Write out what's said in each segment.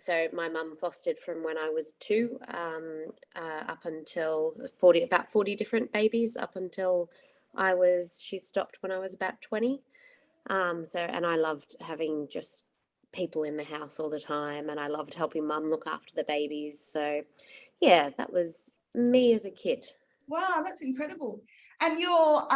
So my mum fostered from when I was 2 up until 40, about 40 different babies up until she stopped when I was about 20. And I loved having just people in the house all the time, and I loved helping mum look after the babies. So yeah, that was me as a kid. Wow, that's incredible. And your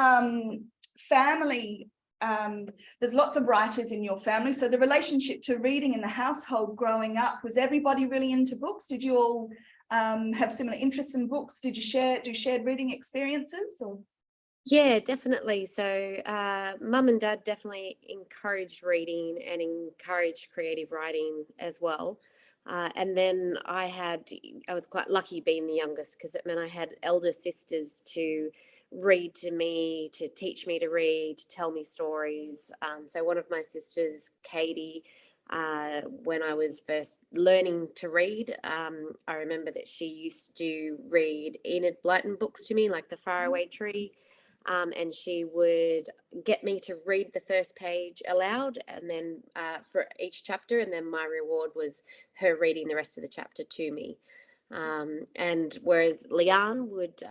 family, there's lots of writers in your family. So the relationship to reading in the household growing up, was everybody really into books? Did you all have similar interests in books? Did you do shared reading experiences? Or? Yeah, definitely. So mum and dad definitely encouraged reading and encouraged creative writing as well. And then I was quite lucky being the youngest, because it meant I had elder sisters to read to me, to teach me to read, to tell me stories. So one of my sisters, Katie, when I was first learning to read, I remember that she used to read Enid Blyton books to me, like The Faraway Tree. And she would get me to read the first page aloud, and then for each chapter, and then my reward was her reading the rest of the chapter to me. And whereas Leanne would,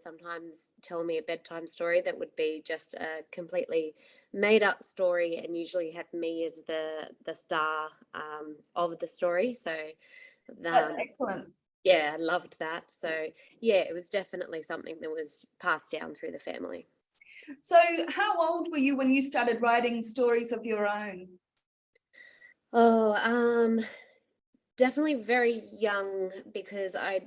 sometimes tell me a bedtime story that would be just a completely made up story, and usually had me as the star of the story. So That's excellent. yeah, I loved that. So yeah, it was definitely something that was passed down through the family. So how old were you when you started writing stories of your own? Oh, definitely very young, because I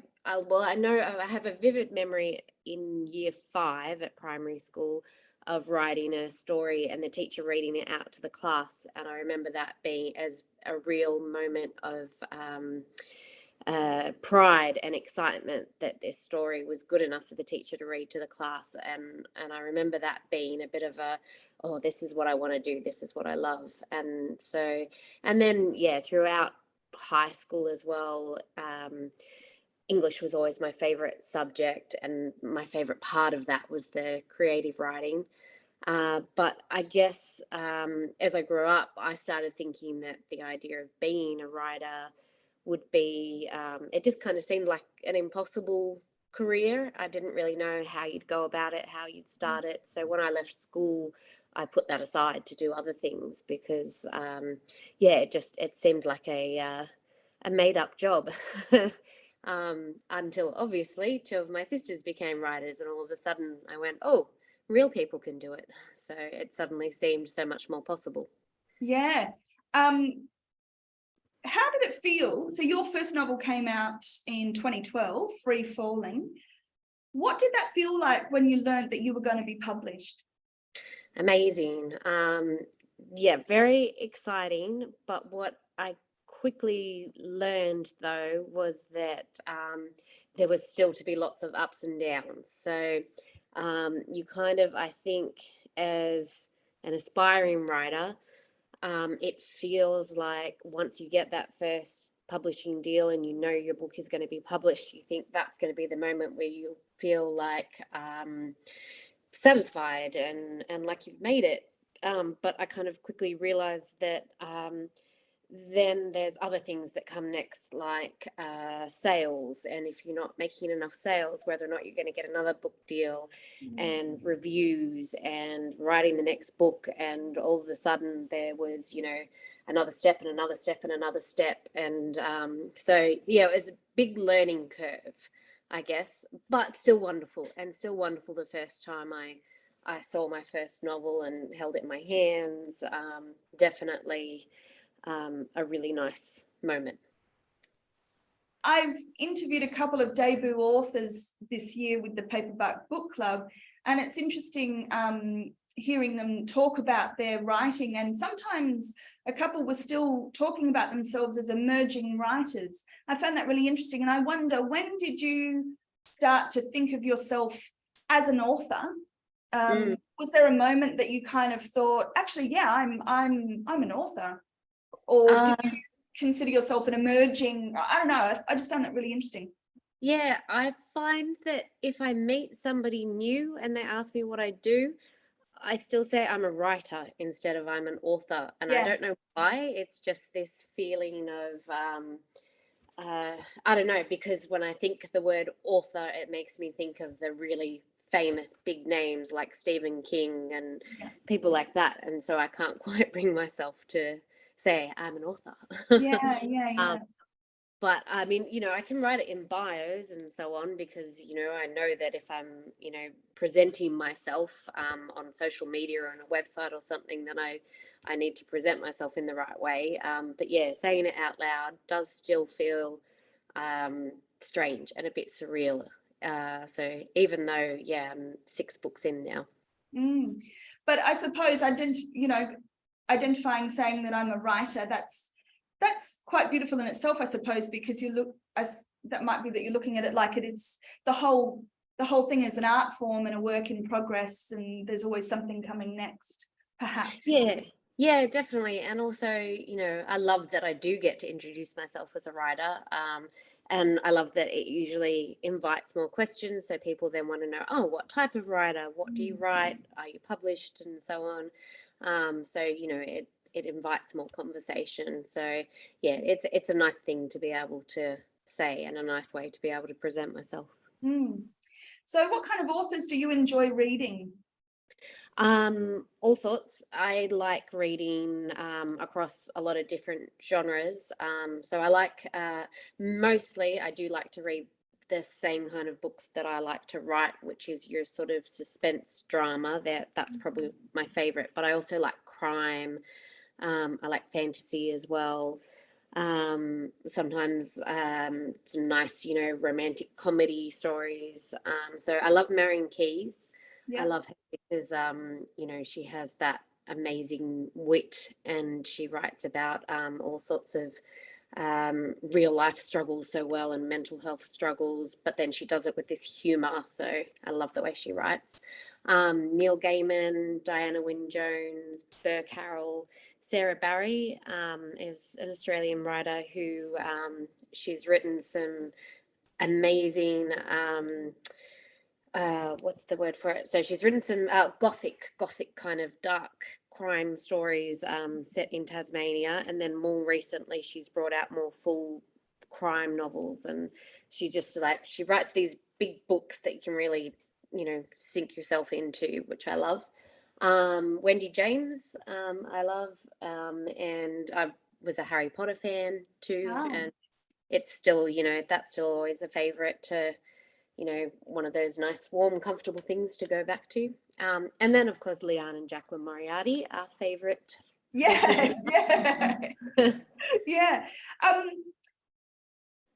know I have a vivid memory in year 5 at primary school of writing a story and the teacher reading it out to the class, and I remember that being as a real moment of pride and excitement that this story was good enough for the teacher to read to the class. And I remember that being a bit of a, oh, this is what I want to do, this is what I love. And then yeah, throughout high school as well, English was always my favorite subject, and my favorite part of that was the creative writing. But I guess as I grew up, I started thinking that the idea of being a writer would be, it just kind of seemed like an impossible career. I didn't really know how you'd go about it, how you'd start it. So when I left school, I put that aside to do other things, because, it seemed like a made up job. Until obviously 2 of my sisters became writers, and all of a sudden I went, oh, real people can do it. So it suddenly seemed so much more possible. Yeah. How did it feel? So your first novel came out in 2012, Free Falling. What did that feel like when you learned that you were going to be published? Amazing. Yeah, very exciting. But what I quickly learned, though, was that there was still to be lots of ups and downs. So you kind of, I think, as an aspiring writer, it feels like once you get that first publishing deal and you know your book is going to be published, you think that's going to be the moment where you feel like satisfied and like you've made it. But I kind of quickly realized that then there's other things that come next, like sales. And if you're not making enough sales, whether or not you're going to get another book deal, and reviews and writing the next book. And all of a sudden there was, another step and another step and another step. And so, yeah, it was a big learning curve, I guess, but still wonderful. And still wonderful the first time I saw my first novel and held it in my hands. Definitely a really nice moment. I've interviewed a couple of debut authors this year with the Paperback Book Club, and it's interesting hearing them talk about their writing. And sometimes a couple were still talking about themselves as emerging writers. I found that really interesting. And I wonder, when did you start to think of yourself as an author? Was there a moment that you kind of thought, actually, yeah, I'm an author? Or did you consider yourself an emerging? I don't know. I just found that really interesting. Yeah, I find that if I meet somebody new and they ask me what I do, I still say I'm a writer instead of I'm an author, and I Yeah. don't know why. It's just this feeling of I don't know, because when I think the word author, it makes me think of the really famous big names like Stephen King and Yeah. people like that, and so I can't quite bring myself to say I'm an Yeah. author. Yeah. um, Yeah. but I mean, I can write it in bios and so on because, I know that if I'm, presenting myself on social media or on a website or something, then I need to present myself in the right way. But yeah, saying it out loud does still feel strange and a bit surreal. So even though, yeah, I'm 6 books in now. Mm. But I suppose identifying, saying that I'm a writer, that's quite beautiful in itself, I suppose, because you look as that might be that you're looking at it like it's the whole thing is an art form and a work in progress, and there's always something coming next, perhaps. Yeah, yeah, definitely. And also, I love that I do get to introduce myself as a writer. And I love that it usually invites more questions. So people then want to know, oh, what type of writer? What do you write? Are you published? And so on. So, it invites more conversation. So yeah, it's a nice thing to be able to say and a nice way to be able to present myself. Mm. So what kind of authors do you enjoy reading? All sorts. I like reading across a lot of different genres. So I like mostly I do like to read the same kind of books that I like to write, which is your sort of suspense drama. That's probably my favorite. But I also like crime. I like fantasy as well. Sometimes some nice, romantic comedy stories. So I love Marion Keyes. I Yeah. love her because, she has that amazing wit and she writes about all sorts of real life struggles so well and mental health struggles, but then she does it with this humor. So I love the way she writes. Neil Gaiman, Diana Wynne Jones, Burke Harrell, Sarah Barry is an Australian writer who she's written some amazing what's the word for it? So she's written some gothic kind of dark crime stories set in Tasmania, and then more recently she's brought out more full crime novels, and she writes these big books that you can really sink yourself into, which I love. Wendy James, I love, and I was a Harry Potter fan too, Oh. and it's still, that's still always a favorite to, one of those nice, warm, comfortable things to go back to. And then, of course, Leanne and Jacqueline Moriarty, our favorite. Yes. Yeah. Yeah.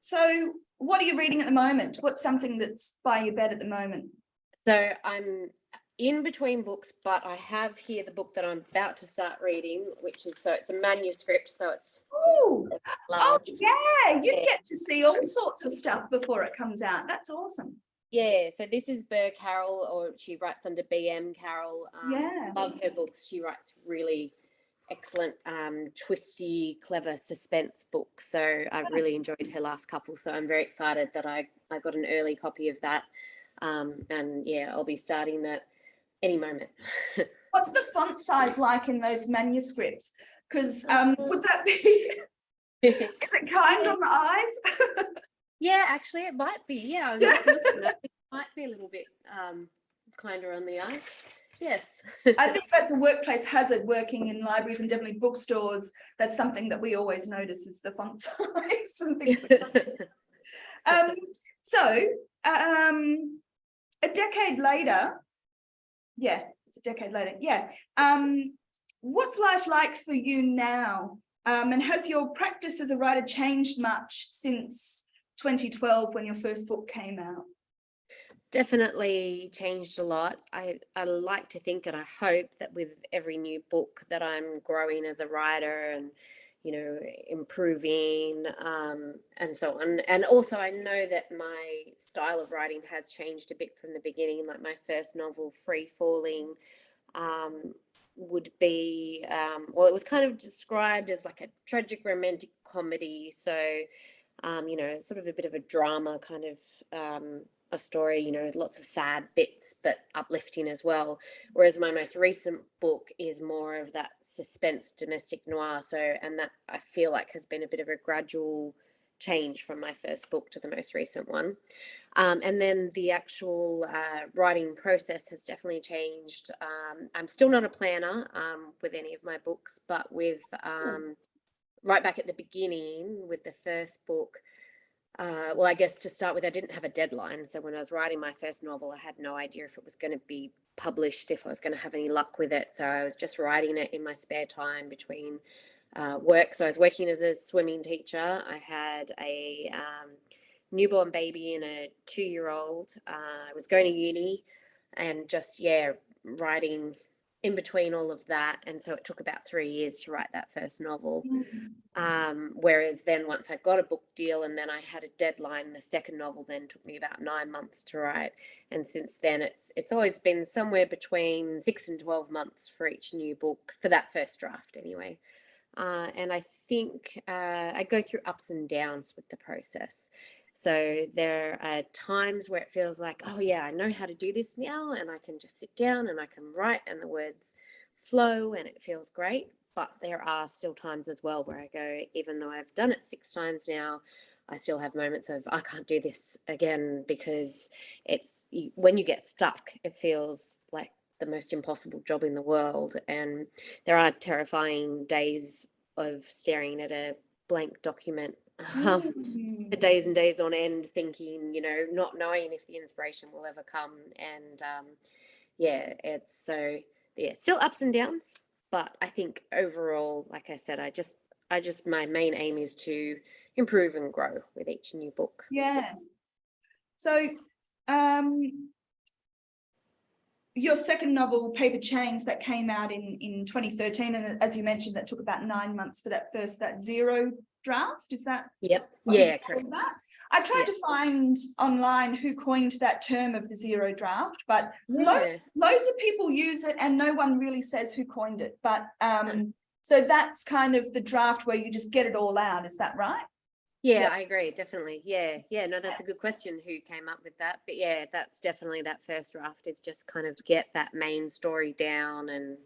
So what are you reading at the moment? What's something that's by your bed at the moment? So I'm in between books, but I have here the book that I'm about to start reading, it's a manuscript, so it's Oh, oh large. yeah, you Yeah. get to see all sorts of stuff before it comes out. That's awesome. Yeah, so this is Burke Harrell, or she writes under BM Carroll. Yeah. Love her books. She writes really excellent, twisty, clever suspense books. So I've really enjoyed her last couple. So I'm very excited that I got an early copy of that. And yeah, I'll be starting that any moment. What's the font size like in those manuscripts? Because would that be, is it kind on the eyes? Yeah, actually, it might be. Yeah, I'm just looking at it. It might be a little bit kinder on the eyes. Yes. I think that's a workplace hazard working in libraries and definitely bookstores. That's something that we always notice is the font size and things like that. So a decade later, yeah, it's a decade later. Yeah. What's life like for you now? And has your practice as a writer changed much since 2012 when your first book came out? Definitely changed a lot. I like to think and I hope that with every new book that I'm growing as a writer and improving and so on. And also I know that my style of writing has changed a bit from the beginning. Like my first novel, Free Falling, would be well, it was kind of described as like a tragic romantic comedy. So sort of a bit of a drama kind of a story, you know, lots of sad bits, but uplifting as well. Whereas my most recent book is more of that suspense domestic noir. So, and that I feel like has been a bit of a gradual change from my first book to the most recent one. And then the actual writing process has definitely changed. I'm still not a planner with any of my books, but with right back at the beginning with the first book, well, I guess to start with, I didn't have a deadline. So when I was writing my first novel, I had no idea if it was going to be published, if I was going to have any luck with it. So I was just writing it in my spare time between work. So I was working as a swimming teacher. I had a newborn baby and a 2-year-old. I was going to uni and just, yeah, writing in between all of that. And so it took about 3 years to write that first novel. Whereas then once I got a book deal and then I had a deadline, the second novel then took me about 9 months to write. And since then it's always been somewhere between 6 and 12 months for each new book, for that first draft anyway. And I think I go through ups and downs with the process. So there are times where it feels like, oh yeah, I know how to do this now, and I can just sit down and I can write and the words flow and it feels great. But there are still times as well where I go, even though I've done it 6 times now, I still have moments of I can't do this again, because when you get stuck, it feels like the most impossible job in the world. And there are terrifying days of staring at a blank document for days and days on end, thinking, you know, not knowing if the inspiration will ever come. And yeah, it's so, yeah, still ups and downs. But I think overall, like I said, my main aim is to improve and grow with each new book. Yeah. So, your second novel, Paper Chains, that came out in 2013, and as you mentioned, that took about 9 months for that zero draft. Is that? Yep. Yeah, correct. That? I tried to find online who coined that term of the zero draft, but loads of people use it and no one really says who coined it. But so that's kind of the draft where you just get it all out. Is that right? Yeah, I agree, definitely. Yeah, no, that's a good question, who came up with that. But yeah, that's definitely that first draft, is just kind of get that main story down and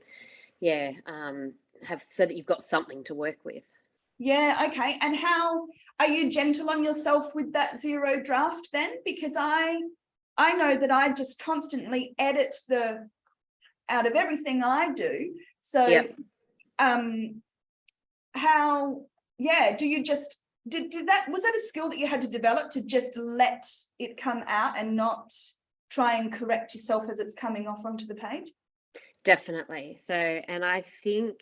have so that you've got something to work with. Yeah, okay. And how are you gentle on yourself with that zero draft then? Because I know that I just constantly edit out of everything I do. So how, do you just was that a skill that you had to develop, to just let it come out and not try and correct yourself as it's coming off onto the page? Definitely. So, and I think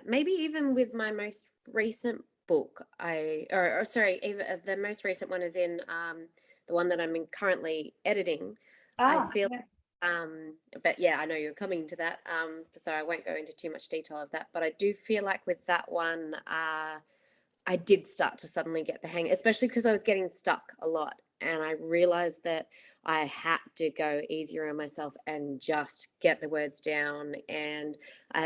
maybe even with my most recent book, even the most recent one is in the one that I'm currently editing. I feel, but yeah, I know you're coming to that, so I won't go into too much detail of that. But I do feel like with that one, I did start to suddenly get the hang, especially because I was getting stuck a lot. And I realized that I had to go easier on myself and just get the words down. And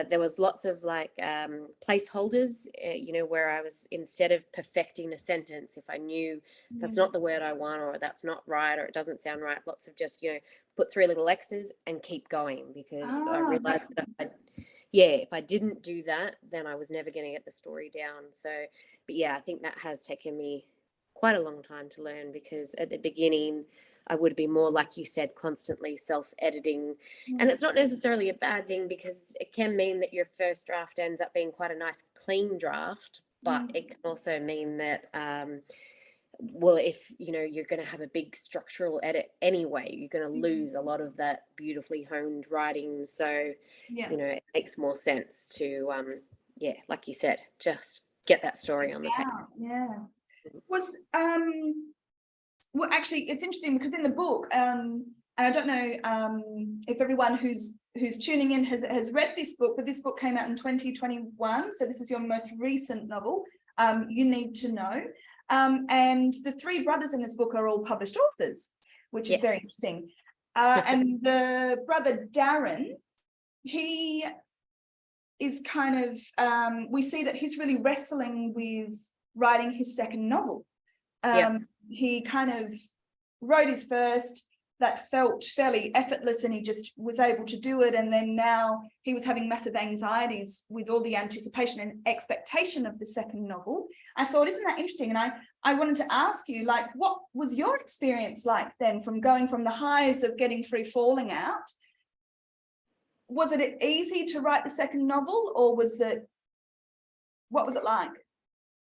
there was lots of like placeholders, you know, where I was, instead of perfecting a sentence, if I knew that's not the word I want, or that's not right, or it doesn't sound right, lots of just, you know, put 3 little X's and keep going, because I realized that if I didn't do that, then I was never going to get the story down. So, but yeah, I think that has taken me quite a long time to learn, because at the beginning I would be more, like you said, constantly self-editing. And it's not necessarily a bad thing, because it can mean that your first draft ends up being quite a nice clean draft, but it can also mean that well, if you know you're going to have a big structural edit anyway, you're going to lose a lot of that beautifully honed writing. So you know, it makes more sense to like you said, just get that story on the page. Was well, actually, it's interesting because in the book, and I don't know if everyone who's tuning in has read this book, but this book came out in 2021, so this is your most recent novel, You Need to Know. And the 3 brothers in this book are all published authors, which is very interesting. And the brother Darren, he is kind of, we see that he's really wrestling with writing his second novel. He kind of wrote his first, that felt fairly effortless, and he just was able to do it. And then now he was having massive anxieties with all the anticipation and expectation of the second novel. I thought, isn't that interesting? And I wanted to ask you, like, what was your experience like then, from going from the highs of getting Free Falling out? Was it easy to write the second novel, or what was it like?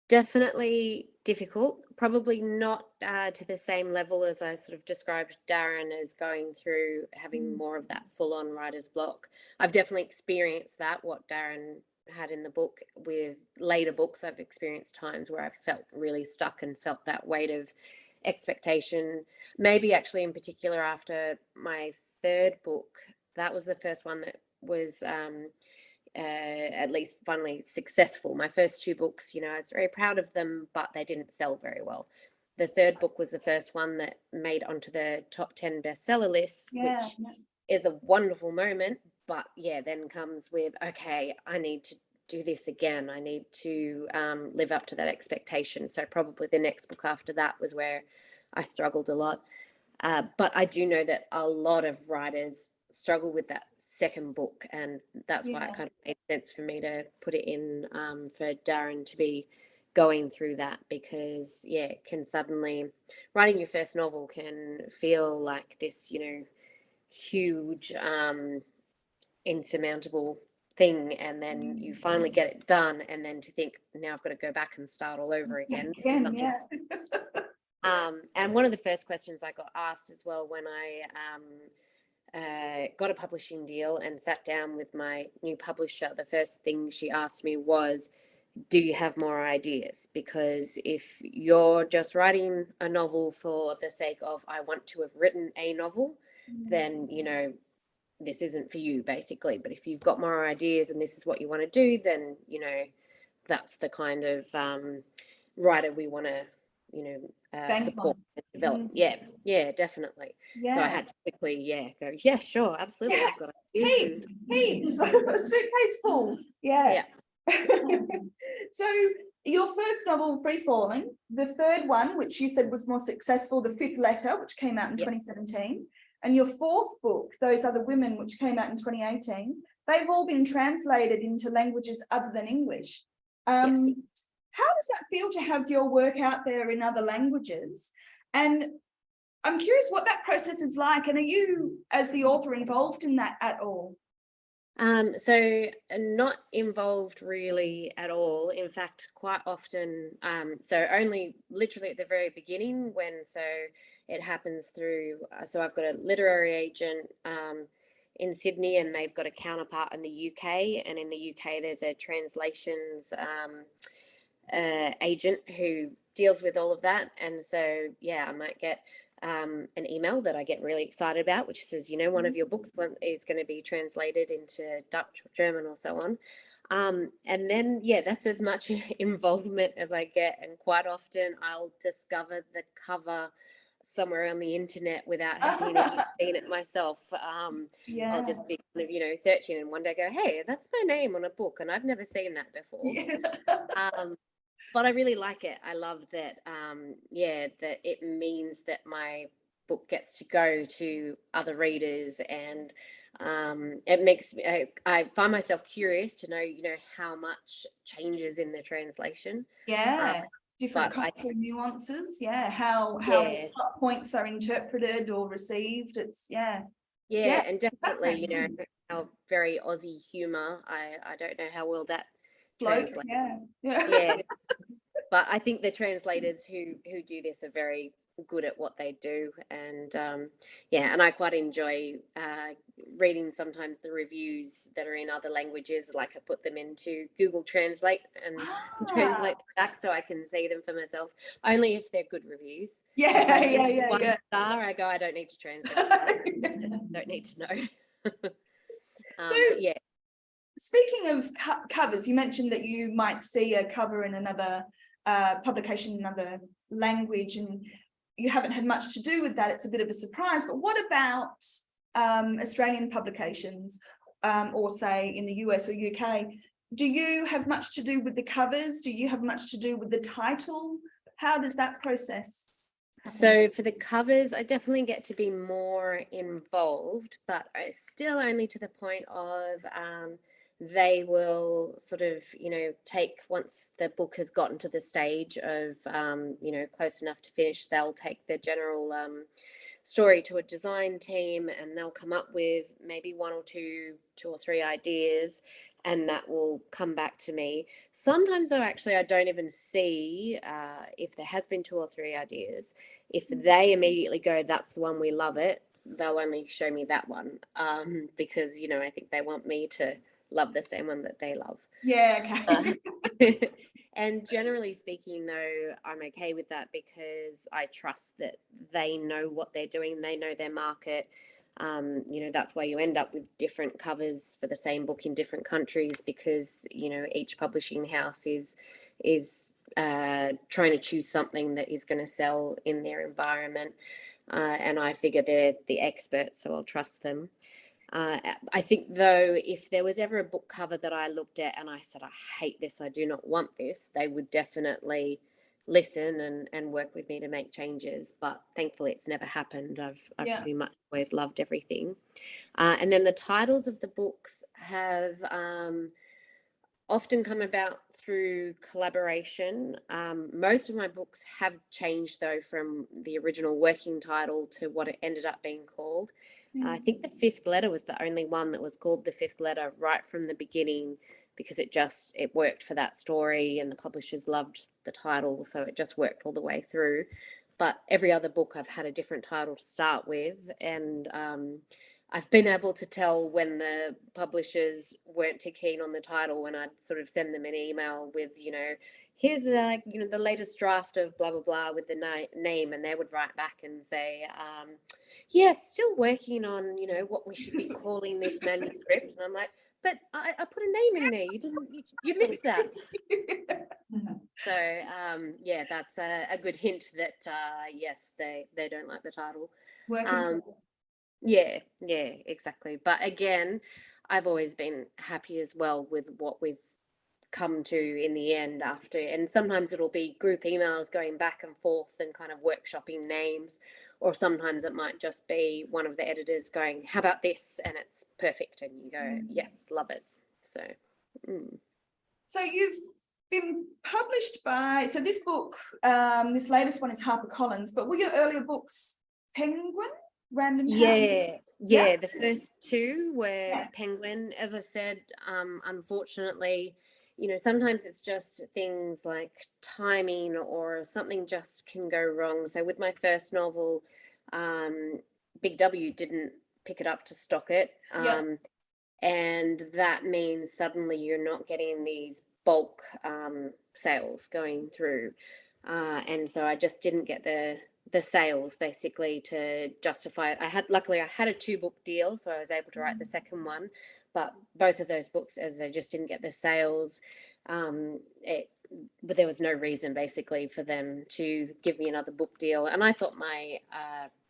Definitely difficult, probably not to the same level as I sort of described Darren as going through having more of that full-on writer's block. I've definitely experienced that, what Darren had in the book. With later books, I've experienced times where I've felt really stuck and felt that weight of expectation. Maybe actually in particular after my third book, that was the first one that was at least finally successful. My first two books, I was very proud of them, but they didn't sell very well. The third book was the first one that made onto the top 10 bestseller list, which is a wonderful moment. But yeah, then comes with, okay, I need to do this again. I need to live up to that expectation. So probably the next book after that was where I struggled a lot. But I do know that a lot of writers struggle with that second book, and that's why it kind of made sense for me to put it in for Darren to be going through that, because it can suddenly, writing your first novel can feel like this, huge insurmountable thing, and then you finally get it done, and then to think, now I've got to go back and start all over again. And one of the first questions I got asked as well when I got a publishing deal and sat down with my new publisher, the first thing she asked me was, do you have more ideas? Because if you're just writing a novel for the sake of, I want to have written a novel, then, this isn't for you, basically. But if you've got more ideas and this is what you want to do, then, that's the kind of writer we want to, support and develop. Yeah, definitely. So I had to quickly go, yeah, sure, absolutely. I've got heaps suitcase full. So your first novel, Free Falling, the third one, which you said was more successful, The Fifth Letter, which came out in 2017, and your fourth book, Those Other Women, which came out in 2018, they've all been translated into languages other than English. How does that feel to have your work out there in other languages? And I'm curious what that process is like. And are you, as the author, involved in that at all? So not involved really at all. In fact, quite often, so only literally at the very beginning so it happens through, so I've got a literary agent in Sydney, and they've got a counterpart in the UK. And in the UK, there's a translations agent who deals with all of that. And so, I might get an email that I get really excited about, which says, one of your books is going to be translated into Dutch or German or so on. And then, that's as much involvement as I get. And quite often I'll discover the cover somewhere on the internet without having seen it myself. I'll just be kind of, searching, and one day go, hey, that's my name on a book, and I've never seen that before. But I really like it. I love that, that it means that my book gets to go to other readers, and it makes me, I find myself curious to know, how much changes in the translation. Different cultural nuances, how plot points are interpreted or received. It's and definitely, our very Aussie humour. I don't know how well that floats. But I think the translators who do this are very good at what they do, and and I quite enjoy reading sometimes the reviews that are in other languages. Like, I put them into Google Translate and translate them back so I can see them for myself, only if they're good reviews. One star, I go, I don't need to translate. Don't need to know. Speaking of covers, you mentioned that you might see a cover in another publication in another language, and you haven't had much to do with that. It's a bit of a surprise. But what about Australian publications, or say in the US or UK? Do you have much to do with the covers? Do you have much to do with the title? How does that process So for the covers, I definitely get to be more involved, but I still only to the point of they will sort of, take once the book has gotten to the stage of, close enough to finish, they'll take the general story to a design team and they'll come up with maybe two or three ideas, and that will come back to me. Sometimes though, actually, I don't even see if there has been two or three ideas. If they immediately go, that's the one, we love it, they'll only show me that one, because I think they want me to love the same one that they love. Yeah, okay. And generally speaking, though, I'm okay with that because I trust that they know what they're doing. They know their market. That's why you end up with different covers for the same book in different countries, because each publishing house is trying to choose something that is going to sell in their environment. And I figure they're the experts, so I'll trust them. I think, though, if there was ever a book cover that I looked at and I said, I hate this, I do not want this, they would definitely listen and work with me to make changes. But thankfully, it's never happened. I've Yeah. pretty much always loved everything. And then the titles of the books have often come about through collaboration. Most of my books have changed, though, from the original working title to what it ended up being called. I think the fifth letter was the only one that was called the fifth letter right from the beginning, because it worked for that story and the publishers loved the title, so it just worked all the way through. But every other book I've had a different title to start with, and I've been able to tell when the publishers weren't too keen on the title when I'd sort of send them an email with, here's the latest draft of blah blah blah with the name, and they would write back and say, yes, still working on what we should be calling this manuscript. And I'm like, but I put a name in there. You missed that. So yeah, that's a good hint that yes, they don't like the title. Working. Yeah, exactly. But again, I've always been happy as well with what we've come to in the end after. And sometimes it'll be group emails going back and forth and kind of workshopping names, or sometimes it might just be one of the editors going, how about this? And it's perfect. And you go, yes, love it. So. So you've been published by, so this book, this latest one is HarperCollins, but were your earlier books Penguin? Random House? Yeah. The first two were Yeah. Penguin. As I said, unfortunately, sometimes it's just things like timing or something just can go wrong. So with my first novel, Big W didn't pick it up to stock it. And that means suddenly you're not getting these bulk sales going through. And so I just didn't get the sales basically to justify it. Luckily I had a 2-book deal, so I was able to write the second one, but both of those books, as I just didn't get the sales, but there was no reason basically for them to give me another book deal. And I thought my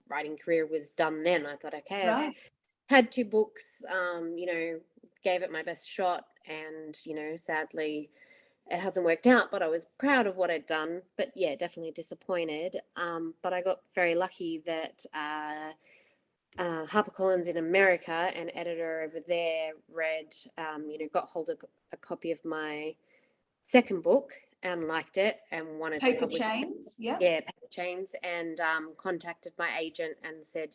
writing career was done then. I thought, okay, I've had 2 books, gave it my best shot, and sadly it hasn't worked out, but I was proud of what I'd done. But yeah, definitely disappointed. But I got very lucky that HarperCollins in America, an editor over there, got hold of a copy of my second book and liked it and wanted to publish Chains, it. Yeah, Paper Chains, and contacted my agent and said,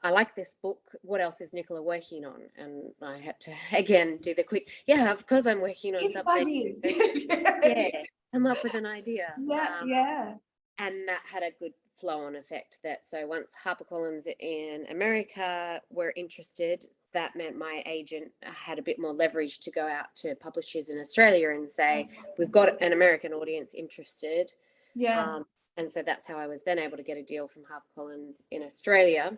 I like this book. What else is Nicola working on? And I had to again do the quick, of course I'm working on something. Yeah, come up with an idea. And that had a good flow-on effect. So once HarperCollins in America were interested, that meant my agent had a bit more leverage to go out to publishers in Australia and say, we've got an American audience interested. And so that's how I was then able to get a deal from HarperCollins in Australia.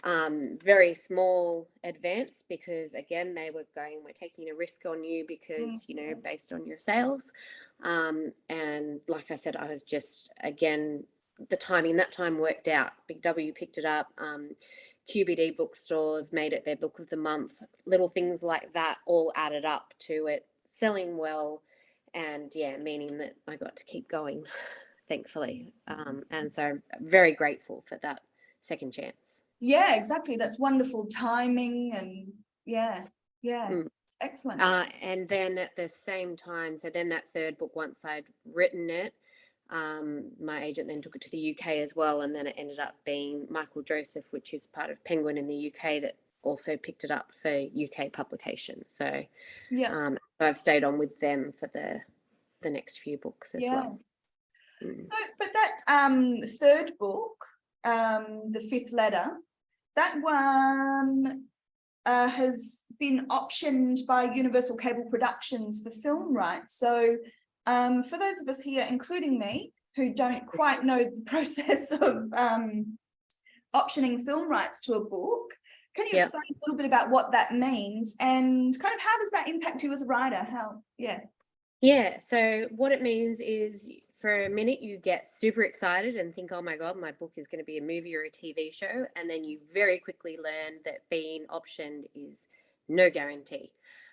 Very small advance, because again, they were going, we're taking a risk on you because, based on your sales. And like I said, I was just, again, that time worked out. Big W picked it up. QBD bookstores made it their book of the month. Little things like that all added up to it selling well, and meaning that I got to keep going. thankfully. And so I'm very grateful for that second chance. Yeah, exactly. That's wonderful timing, and yeah, Mm. it's excellent. And then at the same time, so then that third book, once I'd written it, my agent then took it to the UK as well, and then it ended up being Michael Joseph, which is part of Penguin in the UK, that also picked it up for UK publication. So, Yeah, so I've stayed on with them for the next few books as yeah. well. Mm. So, but that third book, The Fifth Letter, that one has been optioned by Universal Cable Productions for film rights. So for those of us here, including me, who don't quite know the process of optioning film rights to a book, can you explain a little bit about what that means and kind of how does that impact you as a writer? Yeah, so what it means is for a minute you get super excited and think, oh my God, my book is going to be a movie or a TV show. And then you very quickly learn that being optioned is no guarantee.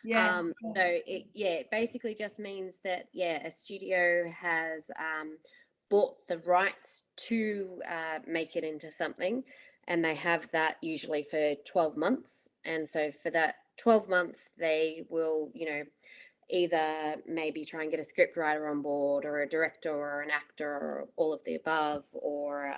So it basically just means that, a studio has bought the rights to make it into something, and they have that usually for 12 months. And so for that 12 months, they will, either maybe try and get a script writer on board, or a director or an actor, or all of the above, or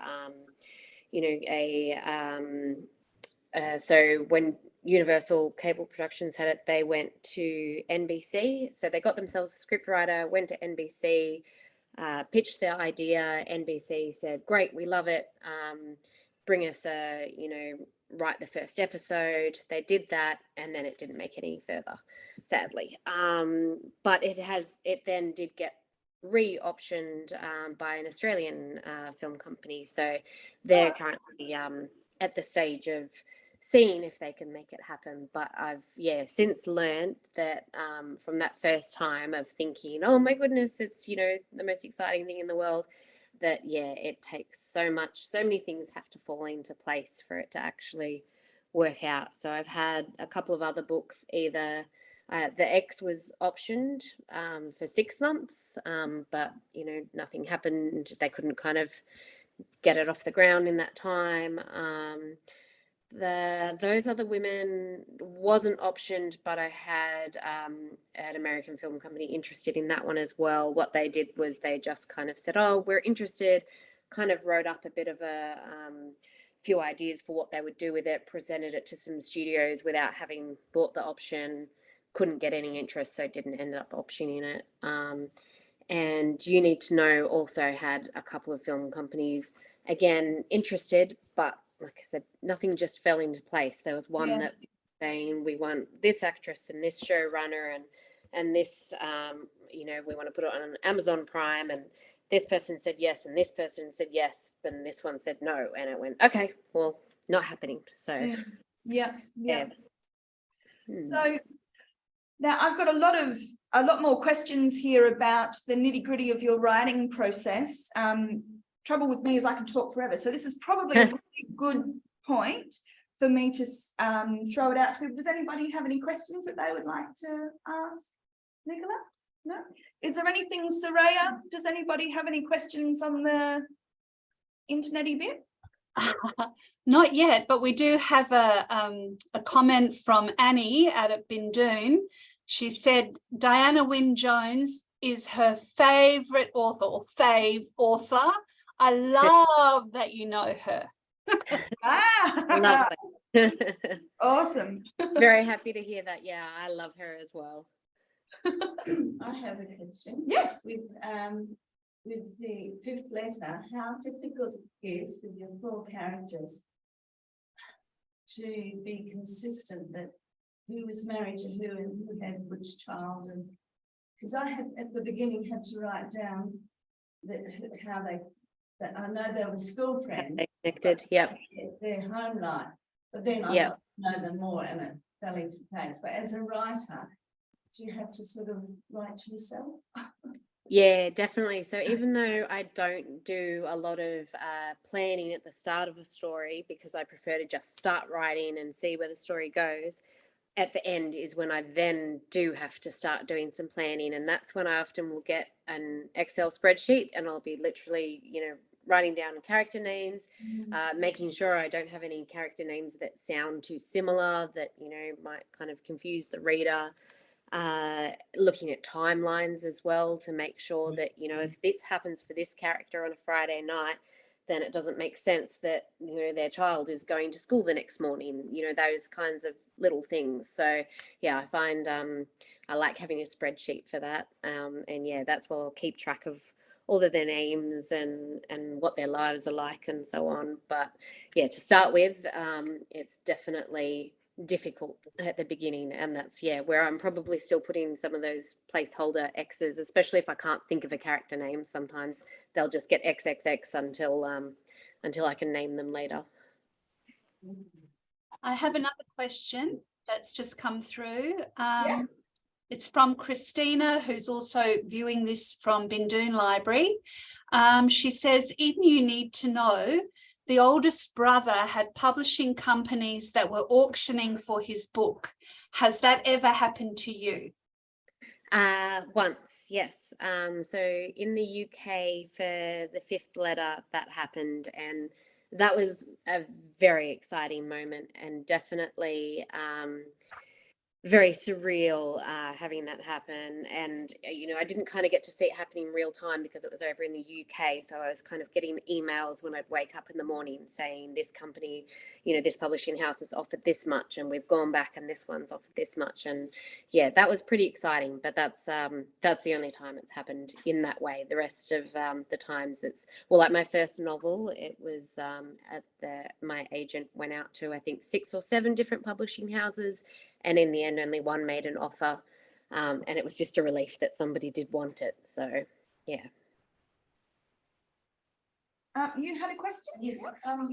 so when Universal Cable Productions had it, they went to NBC. So they got themselves a script writer, went to NBC, pitched their idea. NBC said, "Great, we love it. Bring us write the first episode." They did that, and then it didn't make any further, sadly. But it then did get re-optioned by an Australian film company. So they're currently at the stage of seeing if they can make it happen. But I've since learned that from that first time of thinking, oh my goodness, it's the most exciting thing in the world, that it takes so many things have to fall into place for it to actually work out. So I've had a couple of other books, either the X was optioned for 6 months, but nothing happened. They couldn't kind of get it off the ground in that time. Those Other Women wasn't optioned, but I had an American film company interested in that one as well. What they did was they just kind of said, oh, we're interested, kind of wrote up a bit of a few ideas for what they would do with it, presented it to some studios without having bought the option, couldn't get any interest, so didn't end up optioning it. And You Need to Know also had a couple of film companies, again, interested, but like I said, nothing just fell into place. There was one that was saying, we want this actress and this showrunner and this, we want to put it on Amazon Prime, and this person said yes, and this person said yes, and this one said no, and it went, okay, well, not happening. So yeah. Hmm. So now I've got a lot more questions here about the nitty-gritty of your writing process. Trouble with me is I can talk forever, so this is probably a really good point for me to throw it out to people. Does anybody have any questions that they would like to ask Nicola? No? Is there anything, Soraya? Does anybody have any questions on the internet-y bit? Not yet, but we do have a comment from Annie out at Bindoon. She said Diana Wynne Jones is her favourite author, or fave author. I love that you know her. Lovely. Awesome. Very happy to hear that. Yeah, I love her as well. I have a question. Yes. With the fifth letter, how difficult it is with your four characters to be consistent, that who was married to who and who had which child, and because I had at the beginning had to write down that I know they were school friends, Connected, yep. Their home life, but then I got to know them more and it fell into place. But as a writer, do you have to sort of write to yourself? Yeah, definitely. So even though I don't do a lot of planning at the start of a story, because I prefer to just start writing and see where the story goes, at the end is when I then do have to start doing some planning, and that's when I often will get an Excel spreadsheet, and I'll be literally, writing down character names, making sure I don't have any character names that sound too similar, that might kind of confuse the reader. Looking at timelines as well to make sure that if this happens for this character on a Friday night, then it doesn't make sense that their child is going to school the next morning, those kinds of little things. So yeah, I find I like having a spreadsheet for that, and yeah, that's where I'll keep track of all of their names and what their lives are like and so on. But yeah, to start with, it's definitely difficult at the beginning, and that's where I'm probably still putting some of those placeholder X's, especially if I can't think of a character name. Sometimes they'll just get XXX until I can name them later. I have another question that's just come through. Yeah. It's from Christina, who's also viewing this from Bindoon Library. She says, "Even you need to know, the oldest brother had publishing companies that were auctioning for his book. Has that ever happened to you?" Once, yes. So in the UK for the fifth letter, that happened, and that was a very exciting moment, and definitely very surreal having that happen. And I didn't kind of get to see it happening in real time because it was over in the UK, so I was kind of getting emails when I'd wake up in the morning saying this company, this publishing house has offered this much, and we've gone back and this one's offered this much. And yeah, that was pretty exciting, but that's the only time it's happened in that way. The rest of the times it's, well, like my first novel, it was my agent went out to I think 6 or 7 different publishing houses, and in the end only one made an offer, and it was just a relief that somebody did want it. So yeah. You had a question? Yes.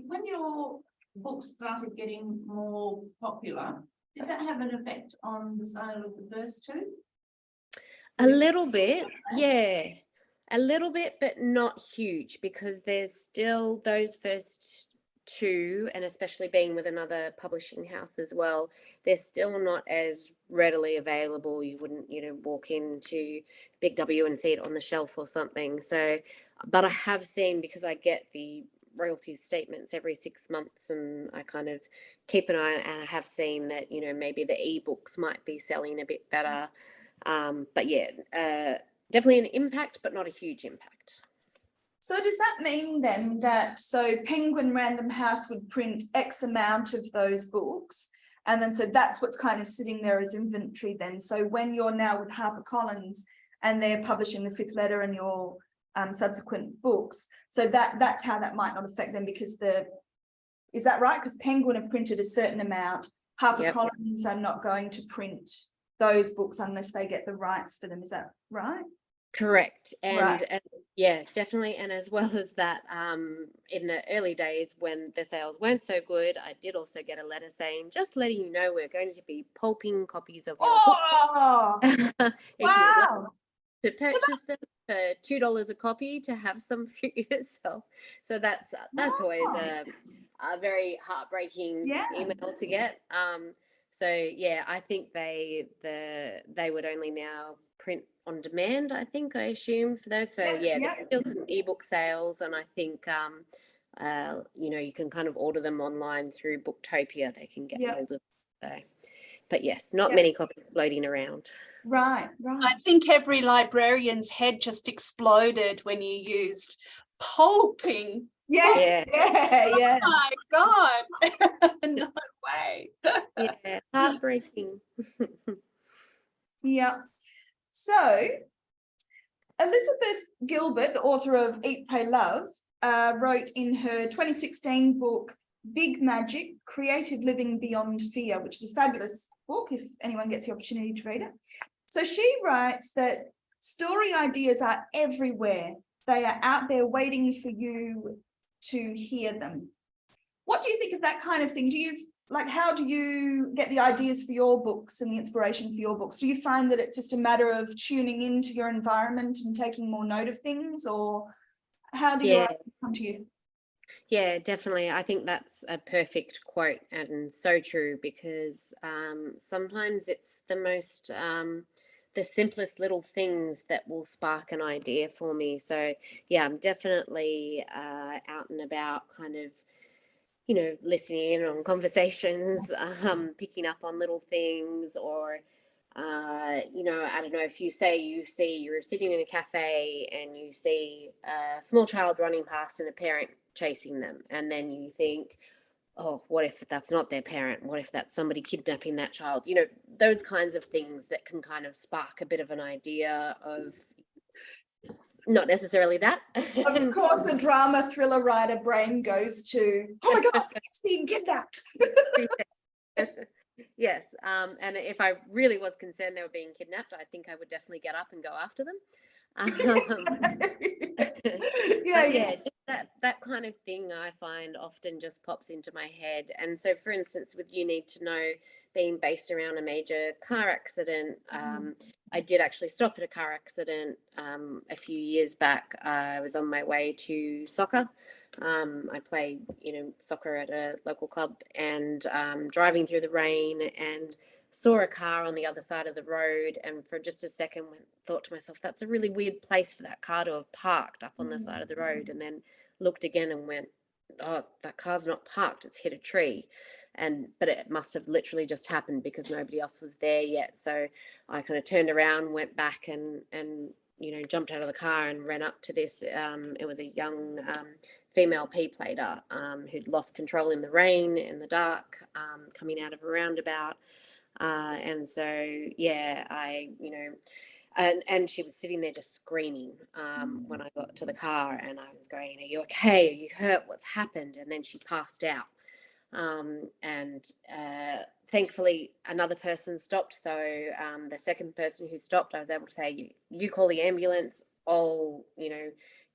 When your books started getting more popular, did that have an effect on the sale of the first 2? A little bit, yeah. A little bit, but not huge, because there's still those first 2, and especially being with another publishing house as well, they're still not as readily available. You wouldn't, walk into Big W and see it on the shelf or something. So, but I have seen, because I get the royalties statements every 6 months, and I kind of keep an eye on it, and I have seen that, maybe the ebooks might be selling a bit better. But yeah, definitely an impact, but not a huge impact. So does that mean then that, so Penguin Random House would print X amount of those books, and then so that's what's kind of sitting there as inventory then? So when you're now with HarperCollins and they're publishing the fifth letter and your subsequent books, so that's how that might not affect them, because is that right? Because Penguin have printed a certain amount, HarperCollins are not going to print those books unless they get the rights for them. Is that right? Correct. And, right. and yeah, definitely. And as well as that, in the early days when the sales weren't so good, I did also get a letter saying, just letting you know, we're going to be pulping copies of your book. If Wow. to purchase them for $2 a copy to have some for yourself. So that's always a very heartbreaking email to get. So yeah, I think they would only now print on demand, I assume, for those. So there's still some ebook sales, and I think you can kind of order them online through Booktopia. They can get hold of. So, but yes, not many copies floating around. Right. I think every librarian's head just exploded when you used pulping. Yes. Yeah. Oh my God. No way. Yeah, heartbreaking. Yeah. So Elizabeth Gilbert, the author of Eat, Pray, Love, wrote in her 2016 book, Big Magic, Creative Living Beyond Fear, which is a fabulous book if anyone gets the opportunity to read it. So she writes that story ideas are everywhere. They are out there waiting for you to hear them. What do you think of that kind of thing? How do you get the ideas for your books and the inspiration for your books? Do you find that it's just a matter of tuning into your environment and taking more note of things, or how do your ideas come to you? Yeah, definitely. I think that's a perfect quote and so true because sometimes it's the simplest little things that will spark an idea for me. So, yeah, I'm definitely out and about kind of, listening in on conversations, picking up on little things or, I don't know if you're sitting in a cafe and you see a small child running past and a parent chasing them. And then you think, oh, what if that's not their parent? What if that's somebody kidnapping that child? Those kinds of things that can kind of spark a bit of an idea of not necessarily that. Of course, a drama thriller writer brain goes to, oh my God, it's being kidnapped. Yes. And if I really was concerned they were being kidnapped, I think I would definitely get up and go after them. Yeah, Yeah, just that kind of thing I find often just pops into my head. And so, for instance, with You Need to Know being based around a major car accident, I did actually stop at a car accident a few years back. I was on my way to soccer. I play, soccer at a local club, and driving through the rain and saw a car on the other side of the road, and for just a second thought to myself, that's a really weird place for that car to have parked up on the side of the road, and then looked again and went, oh, that car's not parked, it's hit a tree. But it must have literally just happened because nobody else was there yet. So I kind of turned around, went back, and jumped out of the car and ran up to this. It was a young female P-plater who'd lost control in the rain, in the dark, coming out of a roundabout. And so, yeah, and she was sitting there just screaming when I got to the car, and I was going, are you okay? Are you hurt? What's happened? And then she passed out. And thankfully, another person stopped. So the second person who stopped, I was able to say, you call the ambulance. I'll,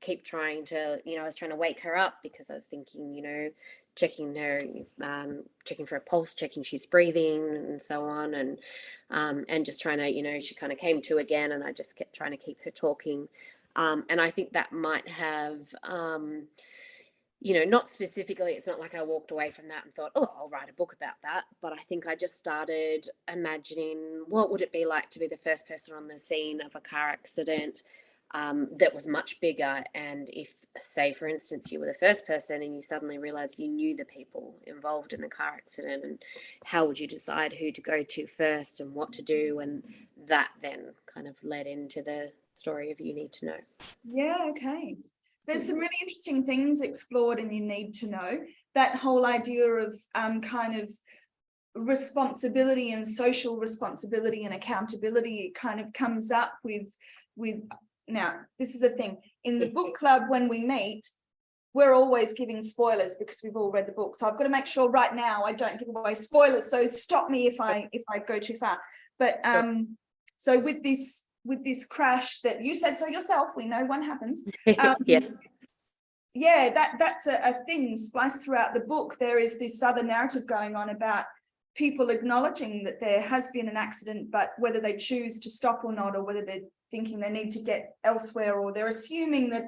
keep trying to, I was trying to wake her up because I was thinking, checking her, checking for a pulse, checking she's breathing and so on. And just trying to, she kind of came to again, and I just kept trying to keep her talking. And I think that might have, not specifically, it's not like I walked away from that and thought, oh, I'll write a book about that. But I think I just started imagining what would it be like to be the first person on the scene of a car accident that was much bigger. And if, say, for instance, you were the first person and you suddenly realized you knew the people involved in the car accident, and how would you decide who to go to first and what to do? And that then kind of led into the story of You Need to Know. Yeah, okay. There's some really interesting things explored in You Need to Know. That whole idea of kind of responsibility and social responsibility and accountability kind of comes up with now, this is the thing. In the book club, when we meet, we're always giving spoilers because we've all read the book. So I've got to make sure right now I don't give away spoilers. So stop me if I go too far. But so with this crash that you said so yourself, we know one happens. Yes. Yeah, that's a thing spliced throughout the book. There is this other narrative going on about people acknowledging that there has been an accident, but whether they choose to stop or not, or whether they're thinking they need to get elsewhere, or they're assuming that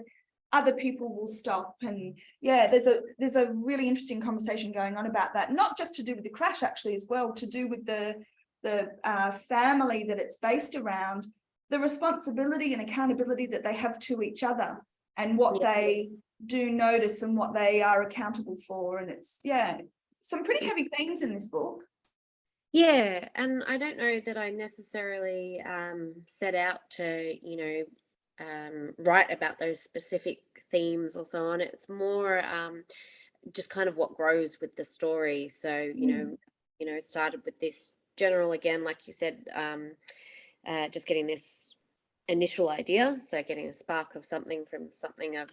other people will stop. And yeah, there's a really interesting conversation going on about that, not just to do with the crash actually as well, to do with the family that it's based around, the responsibility and accountability that they have to each other, and what they do notice and what they are accountable for. And it's, some pretty heavy themes in this book. Yeah, and I don't know that I necessarily set out to, write about those specific themes or so on. It's more just kind of what grows with the story. So, it started with this general, again, like you said, just getting this initial idea. So getting a spark of something from something I've,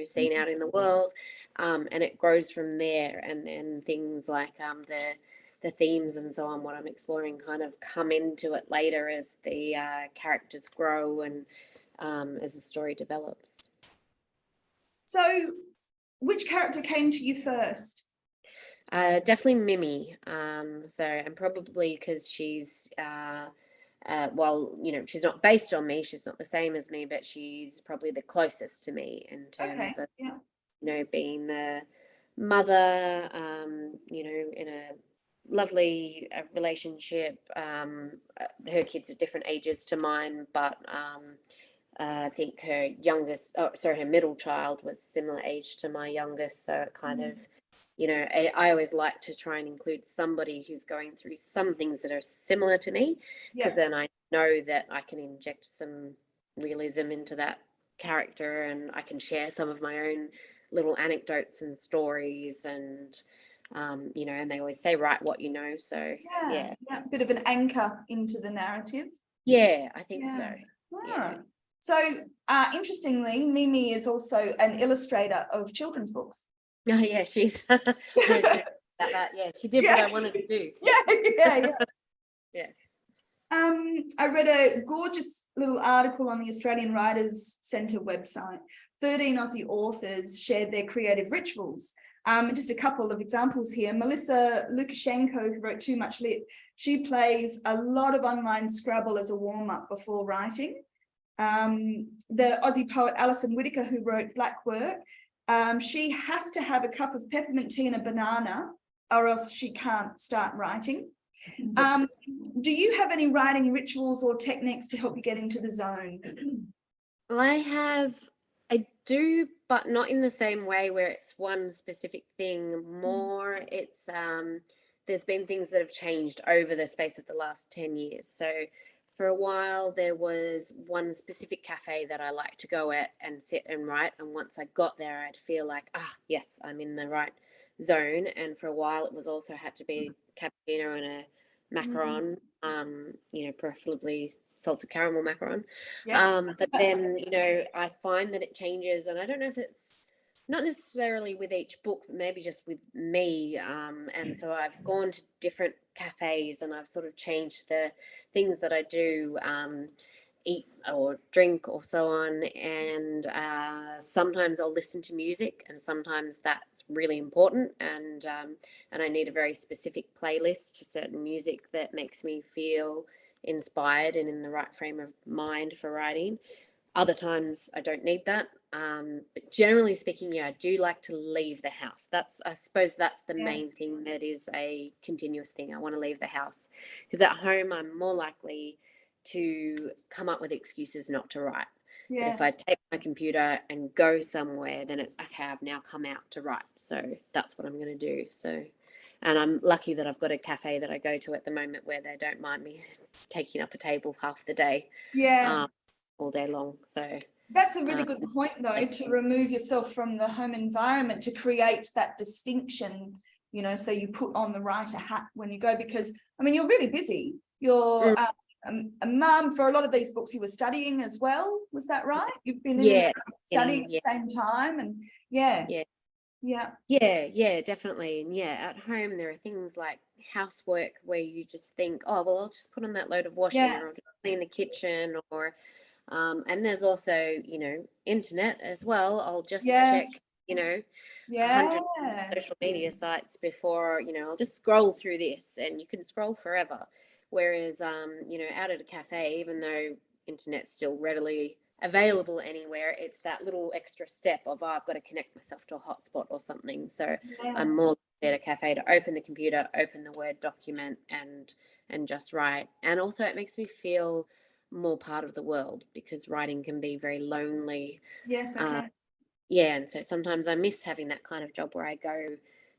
seen out in the world. And it grows from there. And then things like the themes and so on, what I'm exploring, kind of come into it later as the characters grow and as the story develops. So which character came to you first? Definitely Mimi. And probably because she's she's not based on me, she's not the same as me, but she's probably the closest to me in terms of being mother, you know, in a lovely relationship. Her kids are different ages to mine, but I think her her middle child was similar age to my youngest. So it kind of, you know, I always like to try and include somebody who's going through some things that are similar to me, because then I know that I can inject some realism into that character, and I can share some of my own little anecdotes and stories, and you know, and they always say, write what you know. So yeah, bit of an anchor into the narrative. Yeah, I think so. Yeah. So interestingly, Mimi is also an illustrator of children's books. Oh yeah, she's about that. Yeah, she did what I wanted to do. Yeah. Yes. I read a gorgeous little article on the Australian Writers Centre website. 13 Aussie authors shared their creative rituals. Just a couple of examples here. Melissa Lukashenko, who wrote Too Much Lit, she plays a lot of online Scrabble as a warm-up before writing. The Aussie poet Alison Whittaker, who wrote Black Work, she has to have a cup of peppermint tea and a banana, or else she can't start writing. Do you have any writing rituals or techniques to help you get into the zone? I do, but not in the same way where it's one specific thing. More, it's there's been things that have changed over the space of the last 10 years. So for a while, there was one specific cafe that I like to go at and sit and write. And once I got there, I'd feel like, yes, I'm in the right zone. And for a while, it was also had to be cappuccino and a macaron, you know, preferably salted caramel macaron. But then, you know, I find that it changes, and I don't know if it's not necessarily with each book, but maybe just with me. And so I've gone to different cafes, and I've sort of changed the things that I do, eat or drink or so on. And sometimes I'll listen to music, and sometimes that's really important. And I need a very specific playlist to certain music that makes me feel inspired and in the right frame of mind for writing. Other times I don't need that. But generally speaking, yeah, I do like to leave the house. I suppose that's the main thing that is a continuous thing. I want to leave the house, because at home I'm more likely to come up with excuses not to write. But if I take my computer and go somewhere, then it's okay, I've now come out to write. So that's what I'm going to do. So, and I'm lucky that I've got a cafe that I go to at the moment where they don't mind me taking up a table half the day. All day long. So that's a really good point, though, to remove yourself from the home environment, to create that distinction, you know, so you put on the writer hat when you go, because I mean, you're really busy. You're a mum. For a lot of these books you were studying as well, was that right? You've been studying at the same time, and definitely. And at home there are things like housework where you just think, oh well, I'll just put on that load of washing, or I'll just clean the kitchen, or and there's also, you know, internet as well. I'll just check, you know, 100 social media sites before, you know, I'll just scroll through this, and you can scroll forever. Whereas, you know, out at a cafe, even though internet's still readily available anywhere, it's that little extra step of, I've got to connect myself to a hotspot or something. So I'm more at a cafe to open the computer, open the Word document, and just write. And also it makes me feel more part of the world, because writing can be very lonely. And so sometimes I miss having that kind of job where I go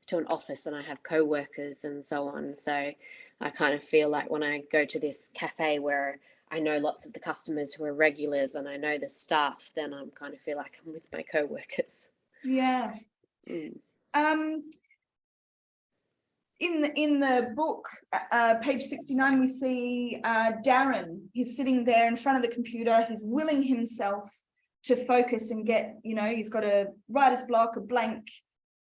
to an office and I have co-workers and so on. So I kind of feel like when I go to this cafe where I know lots of the customers who are regulars and I know the staff, then I'm kind of feel like I'm with my co-workers. In the book, page 69, we see Darren. He's sitting there in front of the computer. He's willing himself to focus and get, you know, he's got a writer's block, a blank,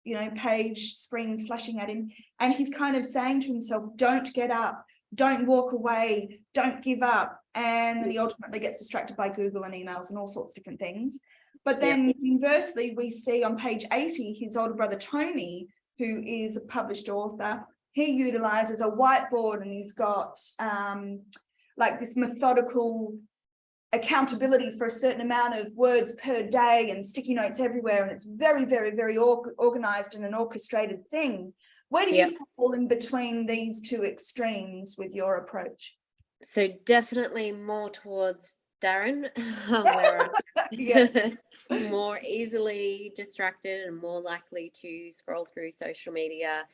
you know, page screen flashing at him. And he's kind of saying to himself, don't get up, don't walk away, don't give up. And then he ultimately gets distracted by Google and emails and all sorts of different things. But then conversely, we see on page 80, his older brother, Tony, who is a published author, he utilizes a whiteboard, and he's got like this methodical accountability for a certain amount of words per day and sticky notes everywhere, and it's very, very, very organized and an orchestrated thing. Where do you fall in between these two extremes with your approach? So definitely more towards Darren, where I'm more easily distracted and more likely to scroll through social media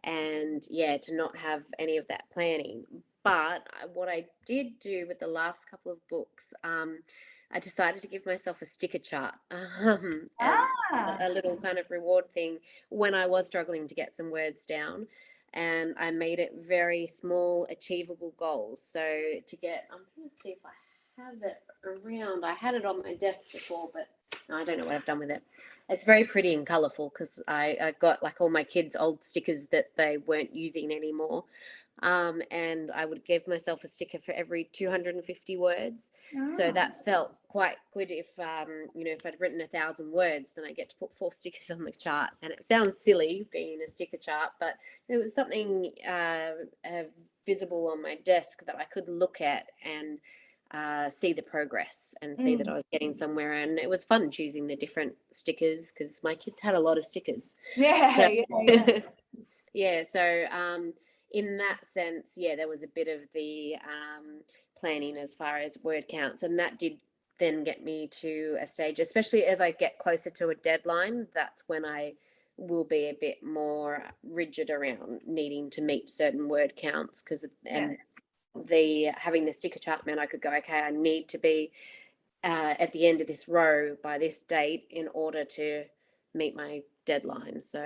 and to not have any of that planning. But what I did do with the last couple of books, I decided to give myself a sticker chart as a little kind of reward thing when I was struggling to get some words down. And I made it very small, achievable goals. So to get, I'm going to see if I have it around. I had it on my desk before, but no, I don't know what I've done with it. It's very pretty and colourful because I got like all my kids' old stickers that they weren't using anymore. And I would give myself a sticker for every 250 words. So that felt quite good. If if I'd written 1,000 words, then I get to put 4 stickers on the chart. And it sounds silly being a sticker chart, but there was something visible on my desk that I could look at and see the progress and see that I was getting somewhere. And it was fun choosing the different stickers because my kids had a lot of stickers. So in that sense, there was a bit of the planning as far as word counts, and that did then get me to a stage, especially as I get closer to a deadline, that's when I will be a bit more rigid around needing to meet certain word counts because having the sticker chart meant I could go, okay, I need to be at the end of this row by this date in order to meet my deadline. So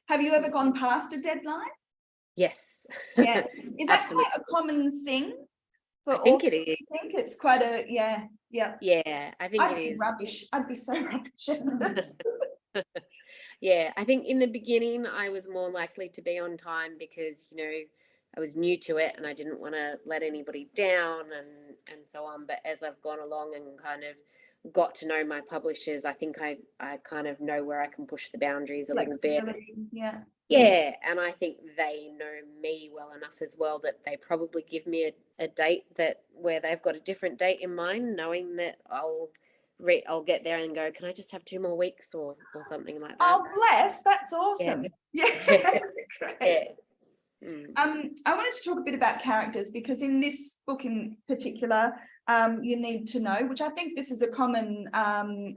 have you ever gone past a deadline? Yes. Is that quite a common thing for I think authors? it is. I think it's quite a I think I'd it be is rubbish. I'd be so rubbish. I think in the beginning I was more likely to be on time because I was new to it and I didn't want to let anybody down and so on. But as I've gone along and kind of got to know my publishers, I think I kind of know where I can push the boundaries a little bit. And I think they know me well enough as well that they probably give me a date where they've got a different date in mind, knowing that I'll get there and go, can I just have 2 more weeks or something like that? Oh, bless, that's awesome. That's great. I wanted to talk a bit about characters because in this book in particular, you need to know, which I think this is a common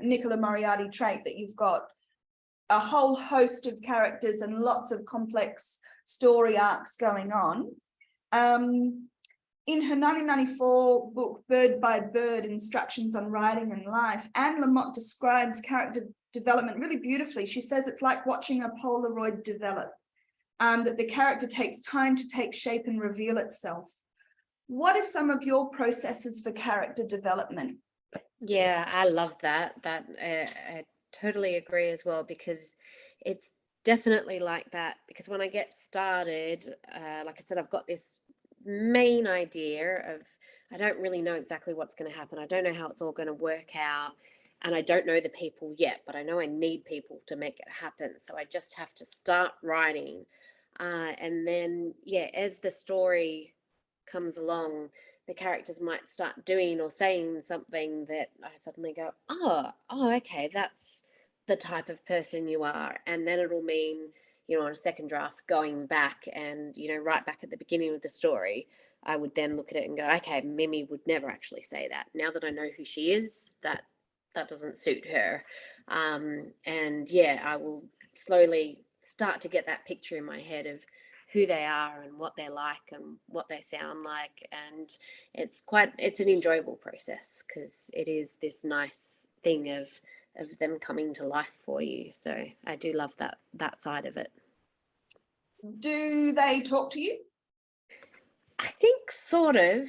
Nicola Moriarty trait, that you've got a whole host of characters and lots of complex story arcs going on. In her 1994 book, Bird by Bird, Instructions on Writing and Life, Anne Lamott describes character development really beautifully. She says it's like watching a Polaroid develop, that the character takes time to take shape and reveal itself. What are some of your processes for character development? Yeah, I love that. I totally agree as well, because it's definitely like that. Because when I get started, like I said, I've got this main idea of, I don't really know exactly what's going to happen. I don't know how it's all going to work out. And I don't know the people yet, but I know I need people to make it happen. So I just have to start writing. And then, as the story comes along, the characters might start doing or saying something that I suddenly go, oh, okay, that's the type of person you are. And then it'll mean, on a second draft, going back and, right back at the beginning of the story, I would then look at it and go, okay, Mimi would never actually say that. Now that I know who she is, that doesn't suit her. And I will slowly start to get that picture in my head of who they are and what they're like and what they sound like. And it's an enjoyable process because it is this nice thing of them coming to life for you. So I do love that side of it. Do they talk to you? I think sort of,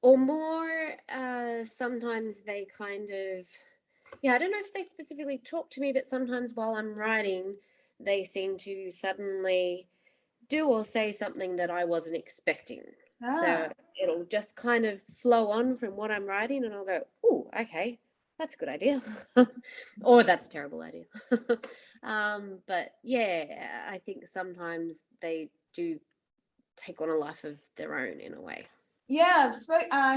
or more, sometimes they kind of, I don't know if they specifically talk to me, but sometimes while I'm writing, they seem to suddenly do or say something that I wasn't expecting. So it'll just kind of flow on from what I'm writing and I'll go, oh, okay, that's a good idea. Or that's a terrible idea. But I think sometimes they do take on a life of their own in a way. Yeah,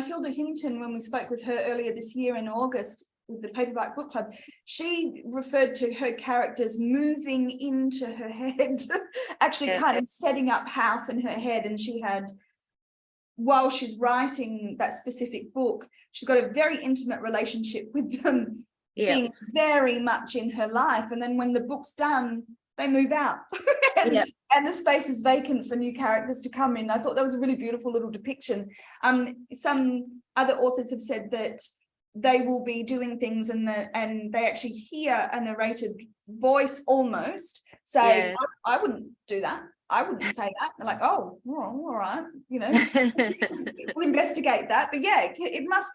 Hilda Hinton, when we spoke with her earlier this year in August with the Paperback Book Club, she referred to her characters moving into her head, actually kind of setting up house in her head. And she had, while she's writing that specific book, she's got a very intimate relationship with them, being very much in her life. And then when the book's done, they move out and the space is vacant for new characters to come in. I thought that was a really beautiful little depiction. Some other authors have said that they will be doing things and they actually hear a narrated voice almost say, I wouldn't do that. I wouldn't say that. They're like, oh, well, all right, you know, we'll investigate that. But yeah, it must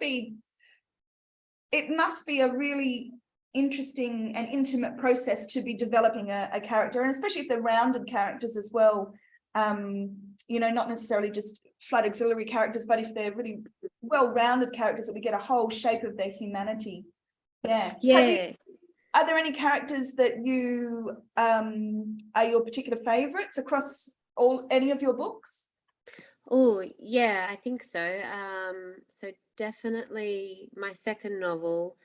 be a really interesting and intimate process to be developing a character, and especially if they're rounded characters as well. You know, not necessarily just flood auxiliary characters, but if they're really well-rounded characters, that we get a whole shape of their humanity. Are there any characters that you are your particular favorites across any of your books? Oh yeah, I think so. So definitely my second novel.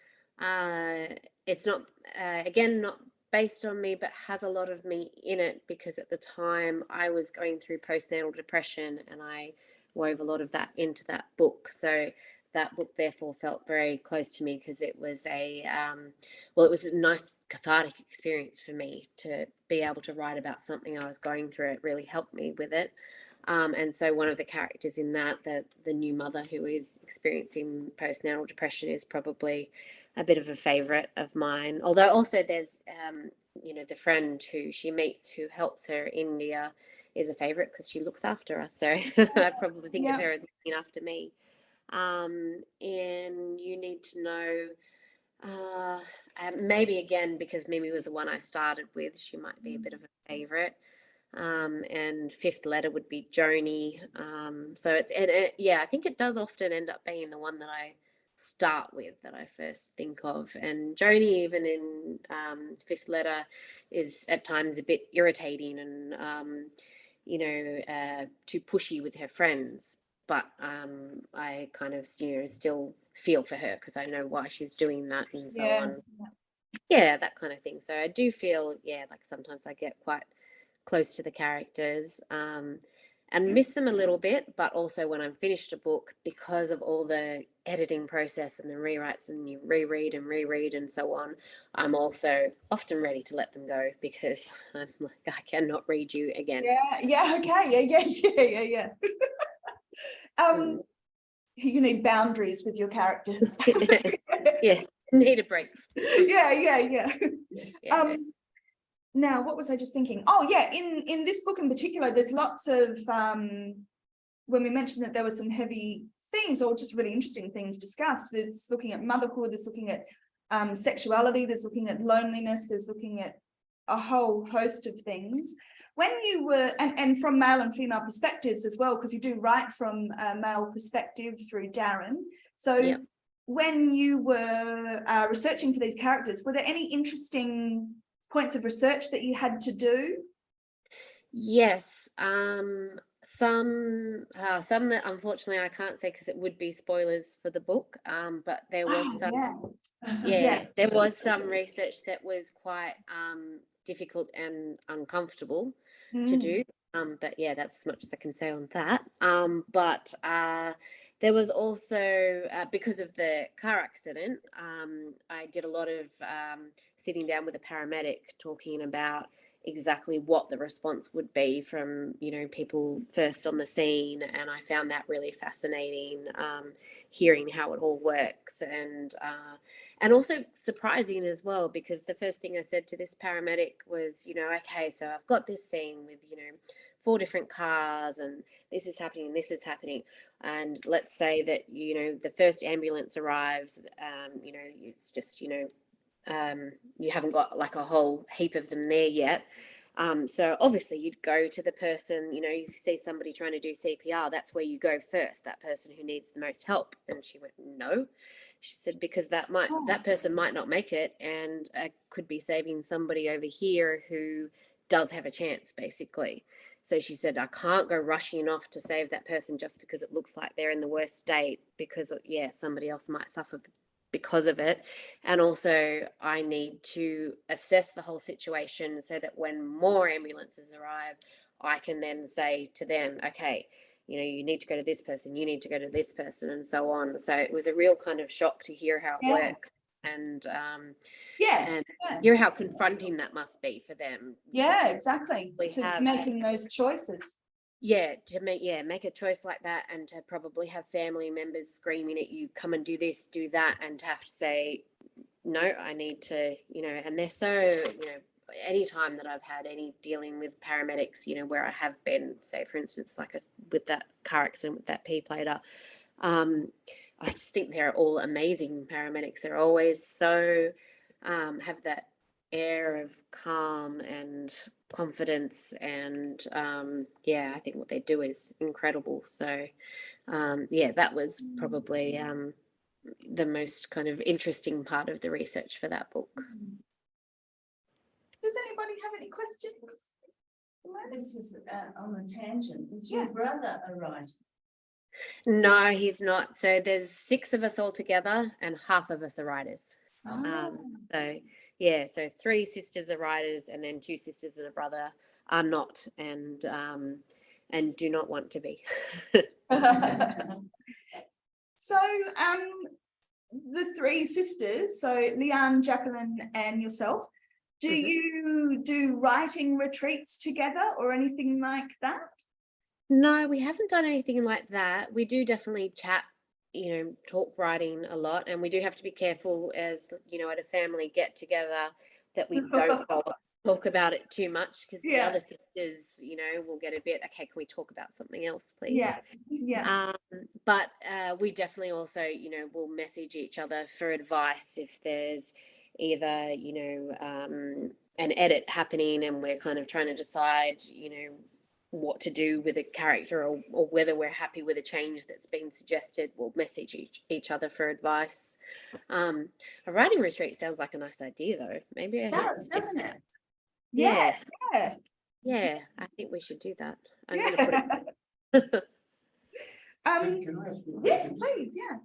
It's not again not based on me, but has a lot of me in it, because at the time I was going through postnatal depression and I wove a lot of that into that book. So that book therefore felt very close to me, because it was it was a nice cathartic experience for me to be able to write about something I was going through. It really helped me with it. And so one of the characters in that, the new mother who is experiencing postnatal depression, is probably a bit of a favorite of mine. Although also there's, you know, the friend who she meets who helps her in India is a favorite because she looks after us. So I probably think of her as looking after me. And You Need to Know, maybe again, because Mimi was the one I started with, she might be a bit of a favorite. And Fifth Letter would be Joni. So it's yeah, I think it does often end up being the one that I start with, that I first think of. And Joni, even in Fifth Letter, is at times a bit irritating and you know, too pushy with her friends. But I kind of, you know, still feel for her because I know why she's doing that and so on. Yeah, that kind of thing. So I do feel, like sometimes I get quite close to the characters and miss them a little bit, but also when I'm finished a book, because of all the editing process and the rewrites and you reread and so on, I'm also often ready to let them go, because I'm like, I cannot read you again. You need boundaries with your characters. Yes, need a break. Now, what was I just thinking? Oh yeah, in this book in particular, there's lots of when we mentioned that there were some heavy themes or just really interesting things discussed. It's looking at motherhood, it's looking at sexuality, there's looking at loneliness, there's looking at a whole host of things. When you were, and from male and female perspectives as well, because you do write from a male perspective through Darren. So when you were researching for these characters, were there any interesting points of research that you had to do? Yes, some that unfortunately I can't say because it would be spoilers for the book. But there was there was some research that was quite difficult and uncomfortable to do. But yeah, that's as much as I can say on that. But there was also, because of the car accident, I did a lot of sitting down with a paramedic, talking about exactly what the response would be from, you know, people first on the scene. And I found that really fascinating, hearing how it all works, and also surprising as well, because the first thing I said to this paramedic was, you know, okay, so I've got this scene with, you know, 4 different cars and this is happening and this is happening. And let's say that, you know, the first ambulance arrives, you know, it's just, you know, you haven't got like a whole heap of them there yet. So obviously you'd go to the person, you know, you see somebody trying to do CPR, that's where you go first, that person who needs the most help. And she went, no. She said, because that person might not make it, and I could be saving somebody over here who does have a chance, basically. So she said, I can't go rushing off to save that person just because it looks like they're in the worst state, because, yeah, somebody else might suffer because of it. And also I need to assess the whole situation so that when more ambulances arrive, I can then say to them, okay, you know, you need to go to this person, you need to go to this person, and so on. So it was a real kind of shock to hear how it works, and Yeah. hear how confronting that must be for them. Yeah, exactly. We To have- making those choices. Yeah, to make a choice like that, and to probably have family members screaming at you, come and do this, do that, and to have to say, no, I need to, you know, and they're so, you know, any time that I've had any dealing with paramedics, you know, where I have been, say, for instance, like with that car accident with that P-plater, I just think they're all amazing paramedics. They're always so, have that air of calm and confidence, and yeah, I think what they do is incredible. So yeah, that was probably the most kind of interesting part of the research for that book. Does anybody have any questions? This is on a tangent. Is your brother a writer? No, he's not. So there's 6 of us all together, and half of us are writers. So yeah, so 3 sisters are writers, and then 2 sisters and a brother are not, and do not want to be. So the 3 sisters, so Leanne, Jacqueline and yourself, do you do writing retreats together or anything like that? No, we haven't done anything like that. We do definitely chat, you know, talk writing a lot, and we do have to be careful, as you know, at a family get together, that we don't talk about it too much, because the other sisters, you know, will get a bit, okay, can we talk about something else, please? But we definitely also, you know, will message each other for advice if there's either, you know, an edit happening and we're kind of trying to decide, you know, what to do with a character, or whether we're happy with a change that's been suggested. We'll message each other for advice. A writing retreat sounds like a nice idea, though. Maybe It does, doesn't it? Yeah. Yeah. Yeah, I think we should do that. I'm going to put it. Can I ask you a Yes, question? please. Yeah.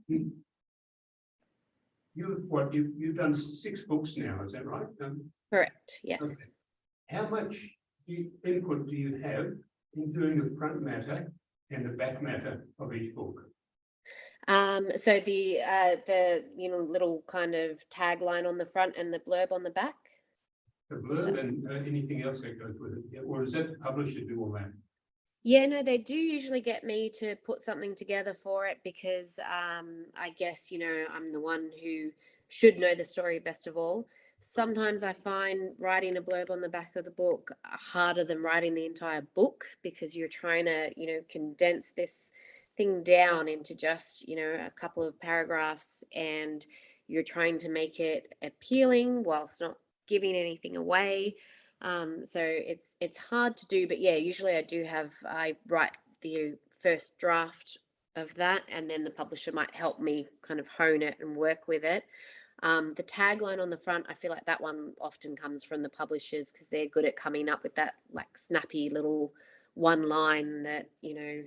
You've done 6 books now, is that right? Correct. Yes. Okay. How much input do you have in doing the front matter and the back matter of each book? So the you know, little kind of tagline on the front and the blurb on the back. The blurb and anything else that goes with it, or does that publisher do all that? Yeah, no, they do usually get me to put something together for it, because I guess, you know, I'm the one who should know the story best of all. Sometimes I find writing a blurb on the back of the book harder than writing the entire book, because you're trying to, you know, condense this thing down into just, you know, a couple of paragraphs, and you're trying to make it appealing whilst not giving anything away. So it's hard to do, but yeah, usually I write the first draft of that, and then the publisher might help me kind of hone it and work with it. The tagline on the front, I feel like that one often comes from the publishers, because they're good at coming up with that like snappy little one line that, you know,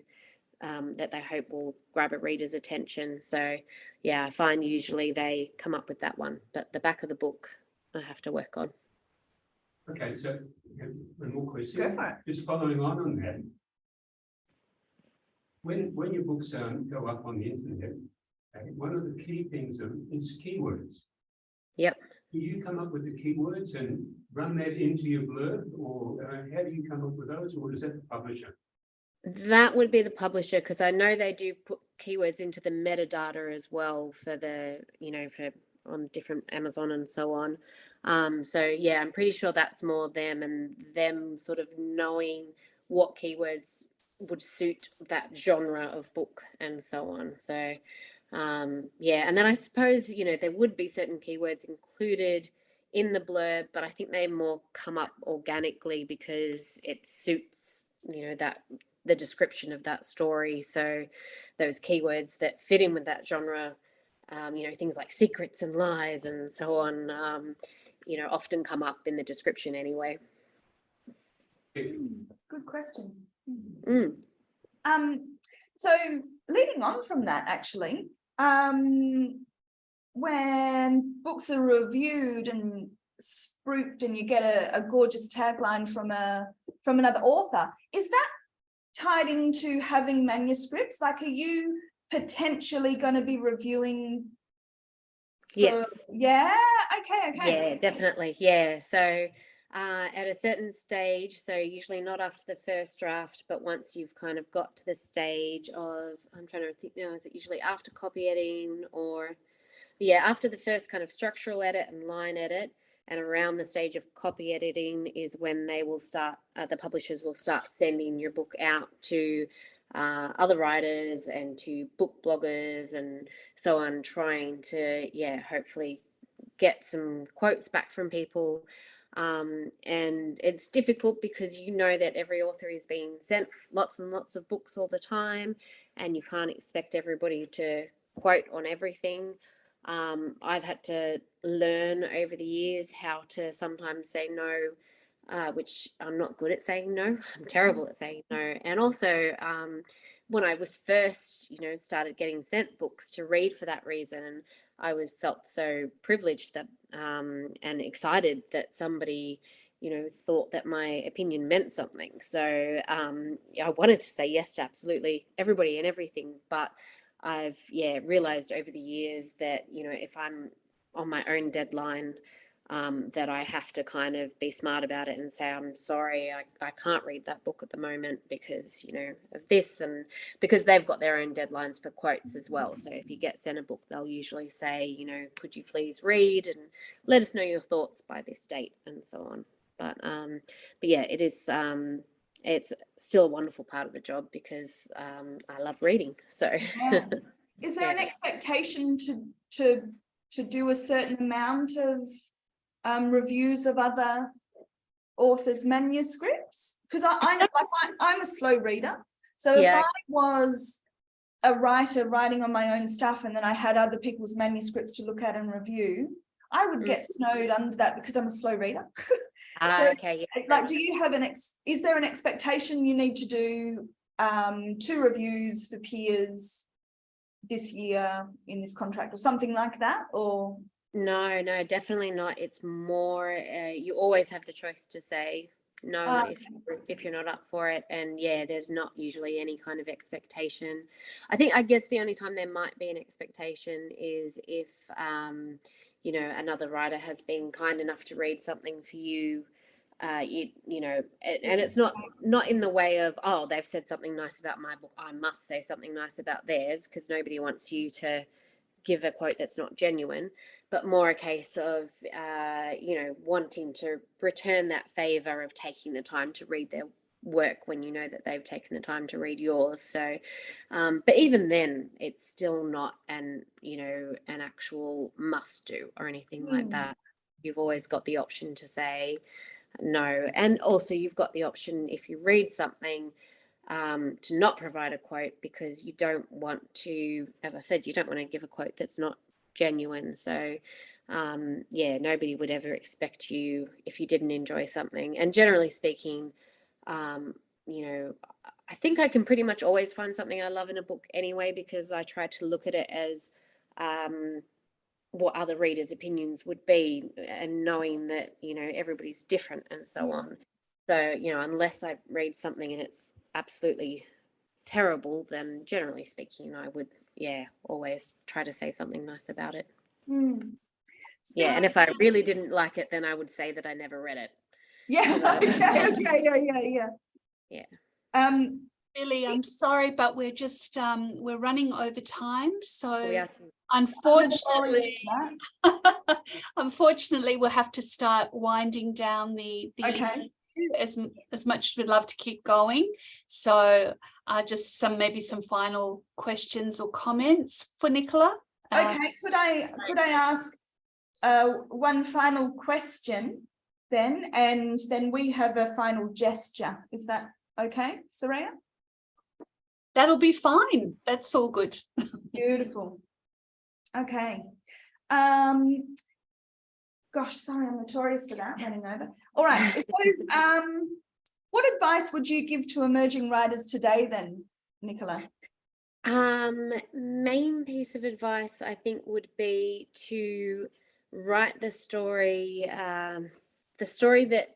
that they hope will grab a reader's attention. So yeah, I find usually they come up with that one, but the back of the book I have to work on. Okay, so one more question. Go for it. Just following on that. When your books go up on the internet, one of the key things is keywords. Yep. Do you come up with the keywords and run that into your blurb, or how do you come up with those, or is that the publisher? That would be the publisher, because I know they do put keywords into the metadata as well for the, you know, for on different Amazon and so on. So yeah, I'm pretty sure that's more them, and them sort of knowing what keywords would suit that genre of book and so on. So yeah, and then I suppose, you know, there would be certain keywords included in the blurb, but I think they more come up organically because it suits, you know, that the description of that story. So those keywords that fit in with that genre, you know, things like secrets and lies and so on, you know, often come up in the description anyway. Good question. Mm. So leading on from that, actually, when books are reviewed and spruiked and you get a gorgeous tagline from another author, is that tied into having manuscripts? Like, are you potentially going to be reviewing? Yes. Yeah. Okay. Yeah, definitely. Yeah. So at a certain stage, so usually not after the first draft, but once you've kind of got to the stage of, I'm trying to think now, is it usually after copy editing or, yeah, after the first kind of structural edit and line edit, and around the stage of copy editing is when they will start, the publishers will start sending your book out to other writers and to book bloggers and so on, trying to, yeah, hopefully get some quotes back from people. And it's difficult because you know that every author is being sent lots and lots of books all the time, and you can't expect everybody to quote on everything. I've had to learn over the years how to sometimes say no, which I'm not good at saying no. I'm terrible at saying no. And also, when I was first, started getting sent books to read for that reason, I felt so privileged that and excited that somebody, thought that my opinion meant something. So I wanted to say yes to absolutely everybody and everything, but I've realized over the years that if I'm on my own deadline, that I have to kind of be smart about it and say, I'm sorry, I can't read that book at the moment because, of this, and because they've got their own deadlines for quotes as well. So if you get sent a book, they'll usually say, could you please read and let us know your thoughts by this date and so on. But yeah, it is, it's still a wonderful part of the job because I love reading. So Yeah. Is there an expectation to do a certain amount of reviews of other authors' manuscripts? Because I'm a slow reader, so if I was a writer writing on my own stuff and then I had other people's manuscripts to look at and review, I would get snowed under that because I'm a slow reader. So, okay. Yeah. like, do you have is there an expectation you need to do 2 reviews for peers this year in this contract or something like that? Or No, definitely not. It's more, you always have the choice to say no if you're not up for it. And yeah, there's not usually any kind of expectation. I guess the only time there might be an expectation is if, another writer has been kind enough to read something for you. And it's not in the way of, oh, they've said something nice about my book, I must say something nice about theirs, because nobody wants you to give a quote that's not genuine, but more a case of wanting to return that favor of taking the time to read their work when you know that they've taken the time to read yours. So but even then it's still not an actual must do or anything like that. You've always got the option to say no, and also you've got the option, if you read something, to not provide a quote, because you don't want to, as I said, you don't want to give a quote that's not genuine. So nobody would ever expect you, if you didn't enjoy something. And generally speaking, I think I can pretty much always find something I love in a book anyway, because I try to look at it as what other readers' opinions would be, and knowing that everybody's different and so on. So unless I read something and it's absolutely terrible, then generally speaking I would always try to say something nice about it. And if I really didn't like it, then I would say that I never read it. Billy, I'm sorry, but we're just we're running over time, so unfortunately we'll have to start winding down the as much as we'd love to keep going. So just maybe some final questions or comments for Nicola. Could I ask one final question then, and then we have a final gesture? Is that okay, Soraya? That'll be fine. That's all good. Beautiful. Okay. Gosh, sorry, I'm notorious for that, running over. All right. So, What advice would you give to emerging writers today then, Nicola? Main piece of advice I think would be to write the story that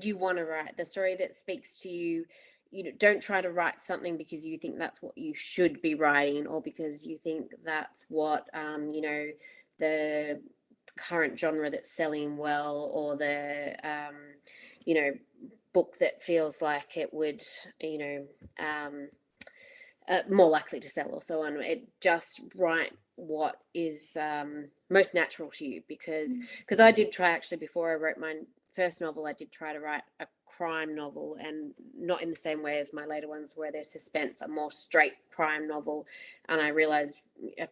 you want to write, the story that speaks to you. You know, don't try to write something because you think that's what you should be writing, or because you think that's what you know, the current genre that's selling well, or the you know, book that feels like it would, you know, more likely to sell, or so on. It just write what is most natural to you, because I did try, actually, before I wrote my first novel, I did try to write a crime novel, and not in the same way as my later ones where there's suspense, a more straight crime novel. And I realized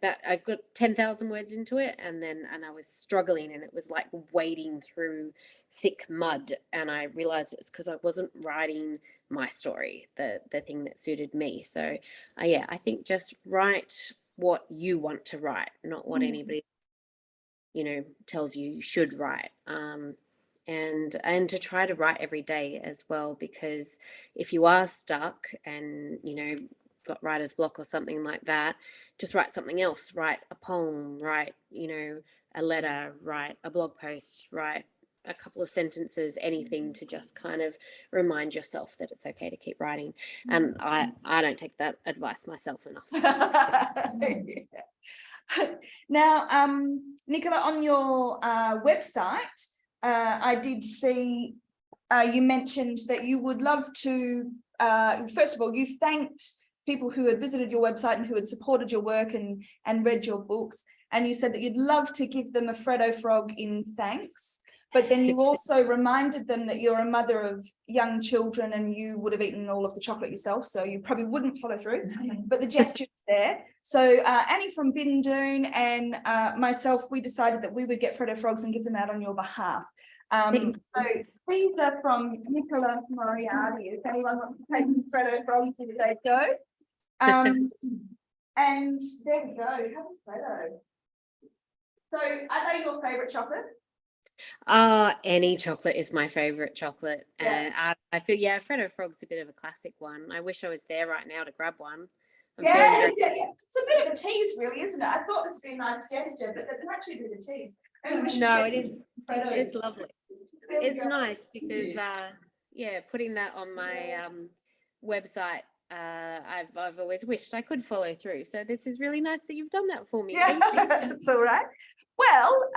I got 10,000 words into it, and I was struggling, and it was like wading through thick mud, and I realized it's because I wasn't writing my story, the thing that suited me. So yeah, I think just write what you want to write, not what anybody, you know, tells you should write. And to try to write every day as well, because if you are stuck and, you know, got writer's block or something like that, just write something else. Write a poem, write, you know, a letter, write a blog post, write a couple of sentences, anything to just kind of remind yourself that it's okay to keep writing. And I don't take that advice myself enough. Now, Nicola, on your website, I did see you mentioned that you would love to, first of all, you thanked people who had visited your website and who had supported your work and read your books. And you said that you'd love to give them a Freddo frog in thanks. But then you also reminded them that you're a mother of young children and you would have eaten all of the chocolate yourself, so you probably wouldn't follow through, but the gesture's there. So Annie from Bindoon and myself, we decided that we would get Freddo frogs and give them out on your behalf. So these are from Nicola Moriarty. If anyone wants to take Freddo frogs, here they go. And there we go, have a Freddo. So are they your favourite chocolate? Any chocolate is my favorite chocolate. Yeah. I feel, yeah, Freddo Frog's a bit of a classic one. I wish I was there right now to grab one. Yeah. It's a bit of a tease, really, isn't it? I thought this would be a nice gesture, but it's actually a bit of a tease. No, it is. Freddo. It's lovely. It's nice because yeah, putting that on my website, I've always wished I could follow through. So this is really nice that you've done that for me. Yeah, Thank you. that's all right. Well,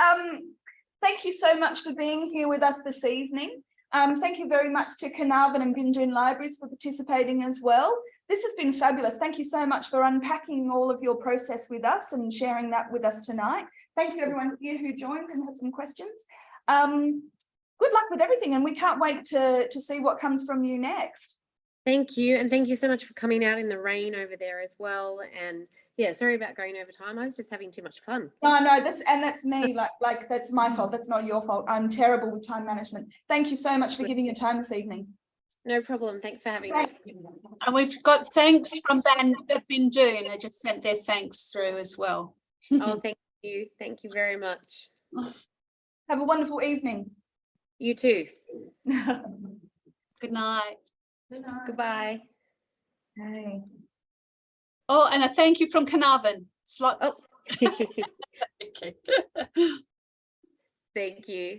thank you so much for being here with us this evening. Thank you very much to Carnarvon and Bindoon Libraries for participating as well. This has been fabulous. Thank you so much for unpacking all of your process with us and sharing that with us tonight. Thank you everyone here who joined and had some questions. Good luck with everything, and we can't wait to see what comes from you next. Thank you, and thank you so much for coming out in the rain over there as well. And yeah, sorry about going over time. I was just having too much fun. No, that's me. Like that's my fault. That's not your fault. I'm terrible with time management. Thank you so much for giving your time this evening. No problem. Thanks for having me. And we've got thanks from Bindoon. They just sent their thanks through as well. Oh, thank you. Thank you very much. Have a wonderful evening. You too. Good night. Goodbye. Hey. Oh, and a thank you from Carnarvon. Oh. Okay. Thank you.